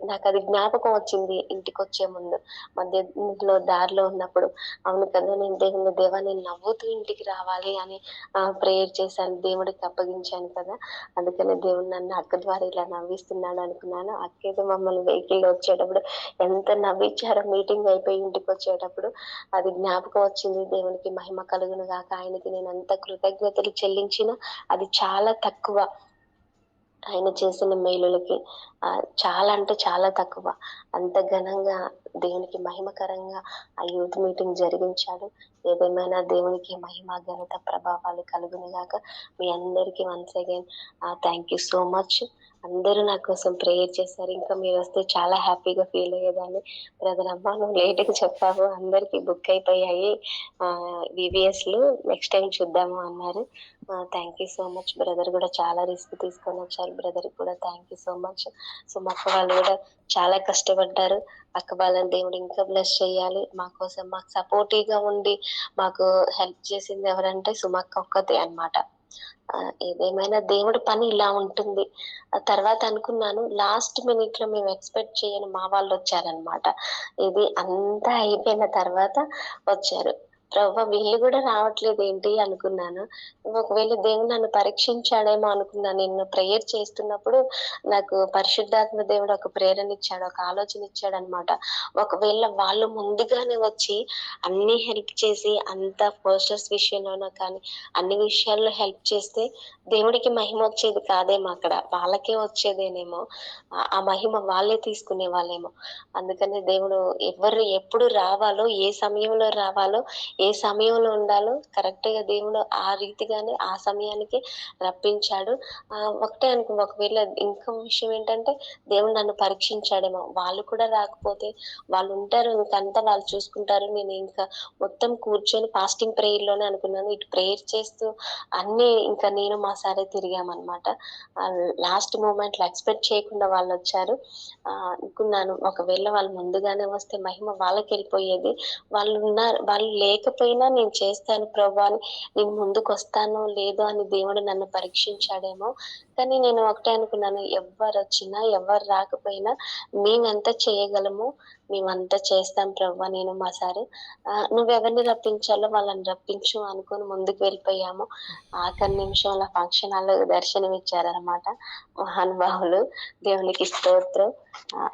నాకది జ్ఞాపకం వచ్చింది ఇంటికొచ్చే ముందు. మధ్యలో దారిలో ఉన్నప్పుడు అవును కదా! నేను దేవా నేను నవ్వుతూ ఇంటికి రావాలి అని ప్రేయర్ చేశాను. దేవుడికి అప్పగించాను కదా! అందుకనే దేవుడు నన్ను అక్క ద్వారా ఇలా నవ్విస్తున్నాడు అనుకున్నాను. అక్కేదో మమ్మల్ని వెహికల్‌లో వచ్చేటప్పుడు ఎంత నవ్విచ్చారో మీటింగ్ అయిపోయి ఇంటికొచ్చేటప్పుడు. అది జ్ఞాపకం వచ్చింది. దేవునికి మహిమ కలుగును గాక. ఆయనకి నేనెంత కృతజ్ఞతలు చెల్లించినా అది చాలా తక్కువ. ఆయన చేసిన మేలులకి చాలా అంటే చాలా తక్కువ. అంత ఘనంగా దేవునికి మహిమకరంగా ఆ యూత్ మీటింగ్ జరిగించాడు. ఏదేమైనా దేవునికి మహిమ, ఘనత, ప్రభావాలు కలుగును గాక. మీ అందరికీ once again thank you so much. అందరూ నా కోసం ప్రేయర్ చేశారు. ఇంకా మీరొస్తే చాలా హ్యాపీగా ఫీల్ అయ్యేదాన్ని. బ్రదర్ అమ్మా నువ్వు లేట్‌గా చెప్పావు. అందరికి బుక్ అయిపోయాయి వీవీఎస్‌లు. నెక్స్ట్ టైమ్ చూద్దాము అన్నారు. Thank you so much. Brother గూడా చాలా రిస్క్ తీసుకొనొచ్చారు. బ్రదర్‌కి కూడా థ్యాంక్ యూ సో మచ్. సుమక్క వాళ్ళు గూడా చాలా కష్టపడ్డారు. అక్క వాళ్ళని దేవుడు ఇంకా బ్లెస్ చేయాలి. మా కోసం మాకు సపోర్టివ్‌గా ఉండి మాకు హెల్ప్ చేసింది ఎవరంటే సుమక్క ఒక్కతే అన్నమాట. ఏదేమైనా దేవుడి పని ఇలా ఉంటుంది. తర్వాత అనుకున్నాను లాస్ట్ మినిట్‌లో మేము ఎక్స్‌పెక్ట్ చేయని మా వాళ్ళొచ్చారన్నమాట. ఇది అంతా అయిపోయిన తర్వాత వచ్చారు. ప్రభువా వీళ్ళు గూడా రావట్లేదేంటి అనుకున్నాను. ఒకవేళ దేవుడు నన్ను పరీక్షించాడేమో అనుకున్నాను. నేను ప్రేయర్ చేస్తున్నప్పుడు నాకు పరిశుద్ధాత్మ దేవుడు ఒక ప్రేరణిచ్చాడు. ఒక ఆలోచన ఇచ్చాడన్నమాట. ఒకవేళ వాళ్ళు ముందుగానే వచ్చి అన్నీ హెల్ప్ చేసి అంతా పోస్టర్స్ విషయంలోనో కానీ అన్ని విషయాల్లో హెల్ప్ చేస్తే దేవుడికి మహిమ వచ్చేది కాదేమో అక్కడ. వాళ్ళకే వచ్చేదేనేమో. ఆ మహిమ వాళ్ళే తీసుకునేవాళ్ళేమో. అందుకని దేవుడు ఎవరు ఎప్పుడు రావాలో, ఏ సమయంలో రావాలో, ఏ సమయంలో ఉండాలో కరెక్ట్‌గా దేవుడు ఆ రీతిగానే ఆ సమయానికి రప్పించాడు. ఒకటే ఒకవేళ ఇంకో విషయం ఏంటంటే దేవుడు నన్ను పరీక్షించాడేమో. వాళ్ళు కూడా రాకపోతే వాళ్ళుంటారు ఇంకంతా వాళ్ళు చూసుకుంటారు. నేను ఇంకా మొత్తం కూర్చొని ఫాస్టింగ్ ప్రేయర్‌లోనే అనుకున్నాను. ఇటు ప్రేయర్ చేస్తూ అన్నీ ఇంకా నేను మా సారే తిరిగామనమాట. లాస్ట్ మూమెంట్‌లో ఎక్స్‌పెక్ట్ చేయకుండా వాళ్ళొచ్చారు. అనుకున్నాను ఒకవేళ వాళ్ళు ముందుగానే వస్తే మహిమ వాళ్ళకెళ్ళిపోయేది. వాళ్ళు లేకపోతే చేయకపోయినా నేను చేస్తాను ప్రభా అని, నేను ముందుకు వస్తానో లేదో అని దేవుడు నన్ను పరీక్షించాడేమో. కానీ నేను ఒకటే అనుకున్నాను, ఎవ్వరొచ్చినా ఎవరు రాకపోయినా మేమెంత చేయగలమో మేమంతా చేస్తాం ప్రభా, నేను మా సారు. నువ్వెవరిని రప్పించాలో వాళ్ళని రప్పించు అనుకోని ముందుకు వెళ్ళిపోయాము. ఆఖరి నిమిషంలో ఫంక్షన్ హాల్‌లో దర్శనమిచ్చారనమాట మహానుభావులు. దేవునికి స్తోత్రం.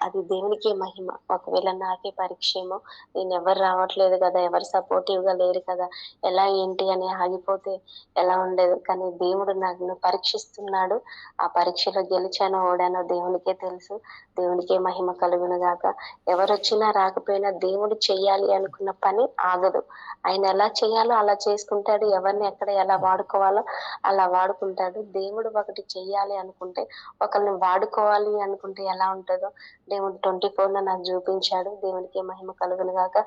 అది దేవునికే మహిమ. ఒకవేళ నాకే పరీక్షేమో, నేనెవరు రావట్లేదు కదా, ఎవరు సపోర్టివ్‌గా లేరు కదా, ఎలా ఏంటి అని ఆగిపోతే ఎలా ఉండేదో. కానీ దేవుడు నన్ను పరీక్షిస్తున్నాడు. ఆ పరీక్షలో గెలిచానో, ఓడానో దేవునికే తెలుసు. దేవునికే మహిమ కలుగును గాక. ఎవరొచ్చినా రాకపోయినా దేవుడు చెయ్యాలి అనుకున్న పని ఆగదు. ఆయన ఎలా చేయాలో అలా చేసుకుంటాడు. ఎవరిని ఎక్కడ ఎలా వాడుకోవాలో అలా వాడుకుంటాడు. దేవుడు ఒకటి చెయ్యాలి అనుకుంటే, ఒకళ్ళని వాడుకోవాలి అనుకుంటే ఎలా ఉంటదో దేవుడు 24లో నాకు చూపించాడు. దేవునికే మహిమ కలుగును గాక.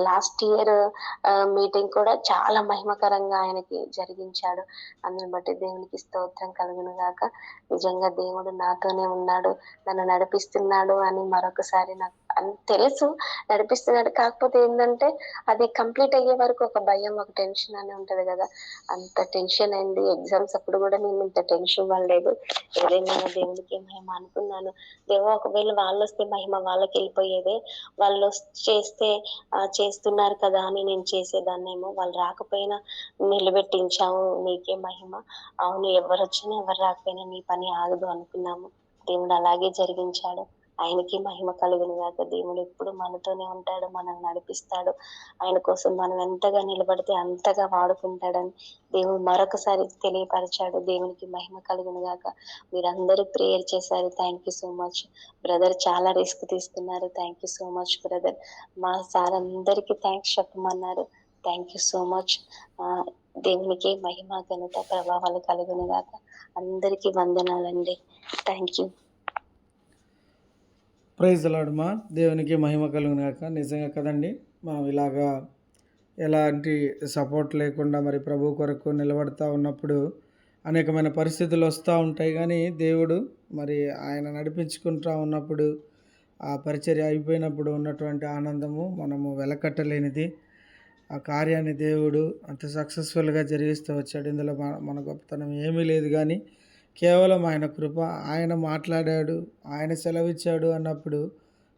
లాస్ట్ ఇయర్ మీటింగ్ కూడా చాలా మహిమకరంగా ఆయనకి జరిగించాడు. అందుని బట్టి దేవునికి స్తోత్రం కలుగును గాక. నిజంగా దేవుడు నాతోనే ఉన్నాడు, నన్ను నడిపిస్తున్నాడు అని మరొకసారి నాకు తెలుసు నడిపిస్తున్నాడు. కాకపోతే ఏందంటే అది కంప్లీట్ అయ్యే వరకు ఒక భయం, ఒక టెన్షన్ అని ఉంటది కదా. అంత టెన్షన్ అయింది. ఎగ్జామ్స్ అప్పుడు కూడా నేను ఇంత టెన్షన్ పడలేదు. ఏదైనా దేవునికి మహిమ అనుకున్నాను. దేవా ఒకవేళ వాళ్ళొస్తే మహిమ వాళ్ళకెళ్ళిపోయేదే. చేస్తే చేస్తున్నారు కదా అని నేను చేసేదాన్నేమో. వాళ్ళు రాకపోయినా నిలబెట్టించావు, నీకే మహిమ. అవును, ఎవరొచ్చినా ఎవరు రాకపోయినా నీ పని ఆగదు అనుకున్నాము. దేవుడు అలాగే జరిగించాడు. ఆయనకి మహిమ కలుగును గాక. దేవుడు ఎప్పుడు మనతోనే ఉంటాడు, మనల్ని నడిపిస్తాడు. ఆయన కోసం మనం ఎంతగా నిలబడితే అంతగా వాడుకుంటాడని దేవుడు మరొకసారి తెలియపరిచాడు. దేవునికి మహిమ కలుగును గాక. మీరందరూ ప్రేయర్ చేశారు. Thank you so much brother. చాలా రిస్క్ తీసుకున్నారు. Thank you so much brother. మా సార్ అందరికీ థ్యాంక్స్ చెప్పమన్నారు. Thank you so much. దేవునికి మహిమ ఘనత ప్రభావాలు కలుగును గాక. అందరికీ వందనాలండి. Thank you. Praise the Lord మా. దేవునికి మహిమ కలుగును గాక. నిజంగా కదండి, మనం ఇలాగా ఎలాంటి సపోర్ట్ లేకుండా మరి ప్రభు కొరకు నిలబడతా ఉన్నప్పుడు అనేకమైన పరిస్థితులు వస్తూ ఉంటాయి. కానీ దేవుడు మరి ఆయన నడిపించుకుంటూ ఉన్నప్పుడు, ఆ పరిచర్య అయిపోయినప్పుడు ఉన్నటువంటి ఆనందము మనము వెలకట్టలేనిది. ఆ కార్యాన్ని దేవుడు అంత సక్సెస్ఫుల్గా జరిగిస్తూ వచ్చాడు. ఇందులో మన గొప్పతనం ఏమీ లేదు, కానీ కేవలం ఆయన కృప. ఆయన మాట్లాడాడు, ఆయన సెలవిచ్చాడు అన్నప్పుడు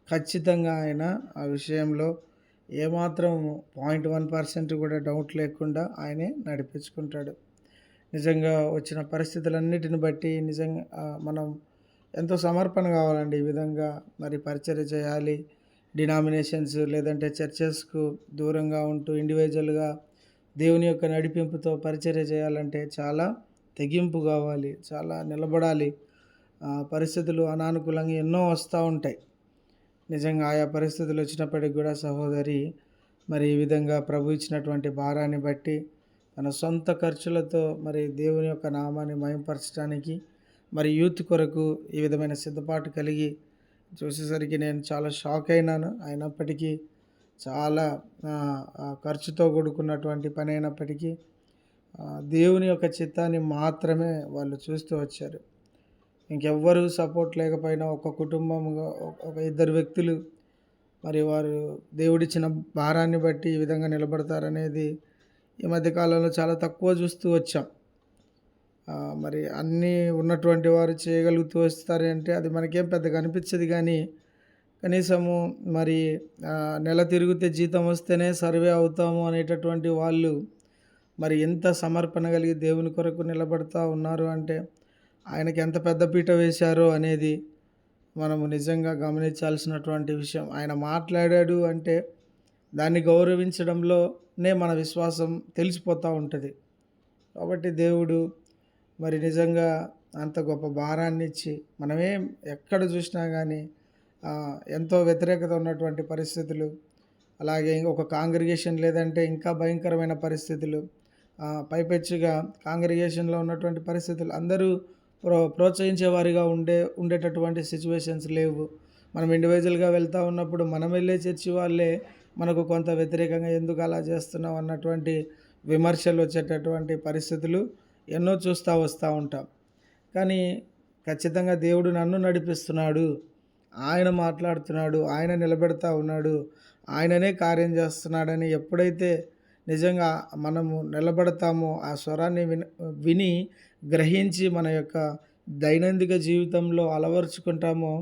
ఖచ్చితంగా ఆయన ఆ విషయంలో ఏమాత్రం 0.1% కూడా డౌట్ లేకుండా ఆయనే నడిపించుకుంటాడు. నిజంగా వచ్చిన పరిస్థితులన్నిటిని బట్టి నిజంగా మనం ఎంతో సమర్పణ కావాలండి. ఈ విధంగా మరి పరిచర్య చేయాలి. డినామినేషన్స్ లేదంటే చర్చెస్కు దూరంగా ఉంటూ ఇండివిజువల్గా దేవుని యొక్క నడిపింపుతో పరిచర్య చేయాలంటే చాలా తెగింపు కావాలి, చాలా నిలబడాలి. పరిస్థితులు అనానుకూలంగా ఎన్నో వస్తూ ఉంటాయి. నిజంగా ఆయా పరిస్థితులు వచ్చినప్పటికి కూడా సహోదరి మరి ఈ విధంగా ప్రభు ఇచ్చినటువంటి భారాన్ని బట్టి తన సొంత ఖర్చులతో మరి దేవుని యొక్క నామాన్ని మహిమపరచడానికి మరి యూత్ కొరకు ఈ విధమైన సిద్ధపాటు కలిగి చూసేసరికి నేను చాలా షాక్ అయినాను. అయినప్పటికీ చాలా ఖర్చుతో కూడుకున్నటువంటి పని అయినప్పటికీ దేవుని యొక్క చిత్తాన్ని మాత్రమే వాళ్ళు చూస్తూ వచ్చారు. ఇంకెవ్వరు సపోర్ట్ లేకపోయినా ఒక కుటుంబంగా ఒక ఇద్దరు వ్యక్తులు మరి వారు దేవుడిచ్చిన భారాన్ని బట్టి ఈ విధంగా నిలబడతారనేది ఈ మధ్యకాలంలో చాలా తక్కువ చూస్తూ వచ్చాం. మరి అన్నీ ఉన్నటువంటి వారు చేయగలుగుతూ వస్తారంటే అది మనకేం పెద్దగా అనిపించదు. కానీ కనీసము మరి నెల తిరిగితే జీతం వస్తేనే సర్వే అవుతాము అనేటటువంటి వాళ్ళు మరి ఎంత సమర్పణ కలిగి దేవుని కొరకు నిలబడతా ఉన్నారు అంటే ఆయనకి ఎంత పెద్ద పీట వేశారో అనేది మనము నిజంగా గమనించాల్సినటువంటి విషయం. ఆయన మాట్లాడాడు అంటే దాన్ని గౌరవించడంలోనే మన విశ్వాసం తెలిసిపోతూ ఉంటుంది. కాబట్టి దేవుడు మరి నిజంగా అంత గొప్ప భారాన్ని ఇచ్చి మనమే ఎక్కడ చూసినా కానీ ఎంతో వ్యతిరేకత ఉన్నటువంటి పరిస్థితులు, అలాగే ఒక కాంగ్రిగేషన్ లేదంటే ఇంకా భయంకరమైన పరిస్థితులు, పైపెచ్చుగా కాంగ్రిగేషన్లో ఉన్నటువంటి పరిస్థితులు అందరూ ప్రోత్సహించేవారిగా ఉండేటటువంటి సిచ్యువేషన్స్ లేవు. మనం ఇండివిజువల్గా వెళ్తూ ఉన్నప్పుడు మనం వెళ్ళే చర్చి వాళ్ళే మనకు కొంత వ్యతిరేకంగా ఎందుకు అలా చేస్తున్నాం అన్నటువంటి విమర్శలు వచ్చేటటువంటి పరిస్థితులు ఎన్నో చూస్తూ వస్తూ ఉంటాం. కానీ ఖచ్చితంగా దేవుడు నన్ను నడిపిస్తున్నాడు, ఆయన మాట్లాడుతున్నాడు, ఆయన నిలబెడతా ఉన్నాడు, ఆయననే కార్యం చేస్తున్నాడని ఎప్పుడైతే నిజంగా మనము నిలబడతామో, ఆ స్వరాన్ని విని గ్రహించి మన యొక్క దైనందిక జీవితంలో అలవరుచుకుంటామో,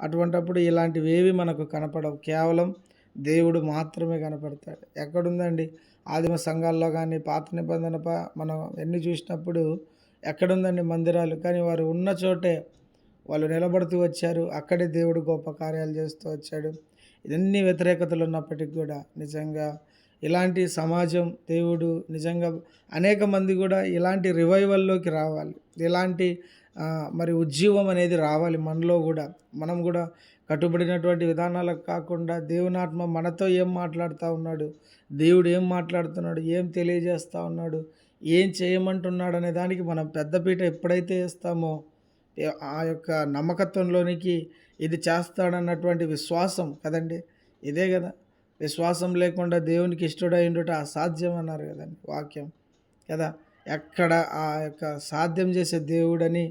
అటువంటప్పుడు ఇలాంటివేవి మనకు కనపడవు. కేవలం దేవుడు మాత్రమే కనపడతాడు. ఎక్కడుందండి ఆదిమ సంఘాల్లో కానీ, పాత నిబంధన మనం ఎన్ని చూసినప్పుడు ఎక్కడుందండి మందిరాలు? కానీ వారు ఉన్న చోటే వాళ్ళు నిలబడుతూ వచ్చారు. అక్కడే దేవుడు గొప్ప కార్యాలు చేస్తూ వచ్చాడు. ఎన్ని వ్యతిరేకతలు ఉన్నప్పటికి కూడా నిజంగా ఇలాంటి సమాజం దేవుడు నిజంగా అనేక మంది కూడా ఇలాంటి రివైవల్లోకి రావాలి. ఇలాంటి మరి ఉజ్జీవం అనేది రావాలి మనలో కూడా. మనం కూడా కట్టుబడినటువంటి విధానాలకు కాకుండా దేవుని ఆత్మ మనతో ఏం మాట్లాడుతూ ఉన్నాడు, దేవుడు ఏం మాట్లాడుతున్నాడు, ఏం తెలియజేస్తూ ఉన్నాడు, ఏం చేయమంటున్నాడు అనే దానికి మనం పెద్దపీట ఎప్పుడైతే వేస్తామో ఆ యొక్క నమ్మకత్వంలోనికి ఇది చేస్తాడన్నటువంటి విశ్వాసం కదండి. ఇదే కదా, విశ్వాసం లేకుండా దేవునికి ఇష్టడై ఉండుట అసాధ్యం అన్నారు కదండి వాక్యం కదా. ఎక్కడ ఆ యొక్క సాధ్యం చేసే దేవుడని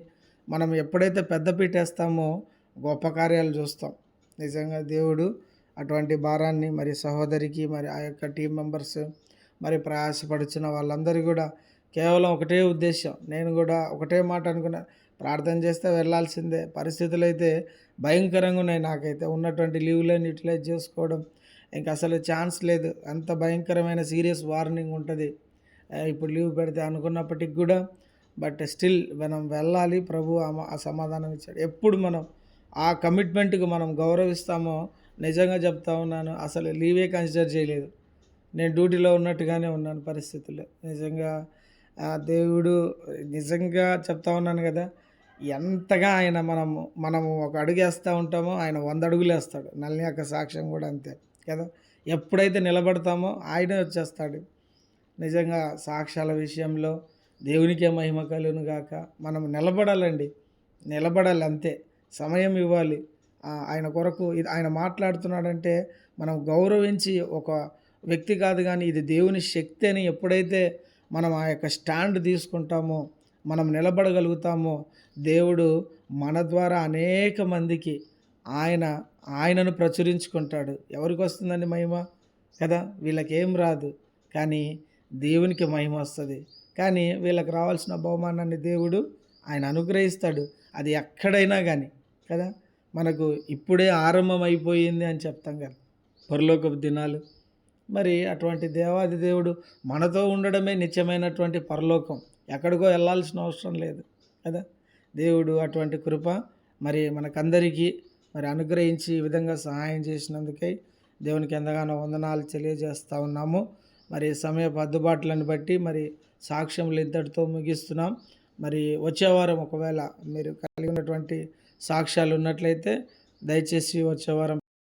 మనం ఎప్పుడైతే పెద్దపీట వేస్తామో గొప్ప కార్యాలు చూస్తాం. నిజంగా దేవుడు అటువంటి భారాన్ని మరి సహోదరికి, మరి ఆ యొక్క టీం మెంబర్స్, మరి ప్రయాసపడుచున్న వాళ్ళందరూ కూడా కేవలం ఒకటే ఉద్దేశం. నేను కూడా ఒకటే మాట అనుకున్నా, ప్రార్థన చేస్తే వెళ్ళాల్సిందే. పరిస్థితులు అయితే భయంకరంగా ఉన్నాయి. నాకైతే ఉన్నటువంటి లీవ్లను యూటిలైజ్ చేసుకోవడం ఇంకా అసలు ఛాన్స్ లేదు. అంత భయంకరమైన సీరియస్ వార్నింగ్ ఉంటుంది ఇప్పుడు లీవ్ పెడితే అనుకున్నప్పటికి కూడా. బట్ స్టిల్ మనం వెళ్ళాలి. ప్రభు ఆ సమాధానం ఇచ్చాడు. ఎప్పుడు మనం ఆ కమిట్మెంట్కి మనం గౌరవిస్తామో, నిజంగా చెప్తా ఉన్నాను, అసలు లీవే కన్సిడర్ చేయలేదు. నేను డ్యూటీలో ఉన్నట్టుగానే ఉన్నాను పరిస్థితుల్లో. నిజంగా దేవుడు నిజంగా చెప్తా ఉన్నాను కదా, ఎంతగా ఆయన మనము ఒక అడుగు వేస్తూ ఉంటామో ఆయన 100 అడుగులు వేస్తాడు. నల్ని యొక్క సాక్ష్యం కూడా అంతే కదా. ఎప్పుడైతే నిలబడతామో ఆయనే వచ్చేస్తాడు. నిజంగా సాక్ష్యాల విషయంలో దేవునికే మహిమ కలుగును గాక. మనం నిలబడాలండి, నిలబడాలి అంతే. సమయం ఇవ్వాలి ఆయన కొరకు. ఇది ఆయన మాట్లాడుతున్నాడంటే మనం గౌరవించి, ఒక వ్యక్తి కాదు కానీ ఇది దేవుని శక్తి అని ఎప్పుడైతే మనం ఆ యొక్క స్టాండ్ తీసుకుంటామో, మనం నిలబడగలుగుతామో, దేవుడు మన ద్వారా అనేక మందికి ఆయనను ప్రచురించుకుంటాడు. ఎవరికి వస్తుందండి మహిమ కదా? వీళ్ళకేం రాదు, కానీ దేవునికి మహిమ వస్తుంది. కానీ వీళ్ళకి రావాల్సిన బహుమానాన్ని దేవుడు ఆయన అనుగ్రహిస్తాడు. అది ఎక్కడైనా కానీ కదా. మనకు ఇప్పుడే ఆరంభం అయిపోయింది అని చెప్తాం కదా పరలోకపు దినాలు. మరి అటువంటి దేవాది దేవుడు మనతో ఉండడమే నిత్యమైనటువంటి పరలోకం. ఎక్కడికో వెళ్ళాల్సిన అవసరం లేదు కదా. దేవుడు అటువంటి కృప మరి మనకందరికీ మరి అనుగ్రహించి ఈ విధంగా సహాయం చేసినందుకై దేవునికి ఎంతగానో వందనాలు తెలియజేస్తూ ఉన్నాము. మరి సమయపు అద్దుబాట్లను బట్టి మరి సాక్ష్యములు ఇంతటితో ముగిస్తున్నాం. మరి వచ్చే వారం ఒకవేళ మీరు కలిగి ఉన్నటువంటి సాక్ష్యాలు ఉన్నట్లయితే దయచేసి వచ్చే వారం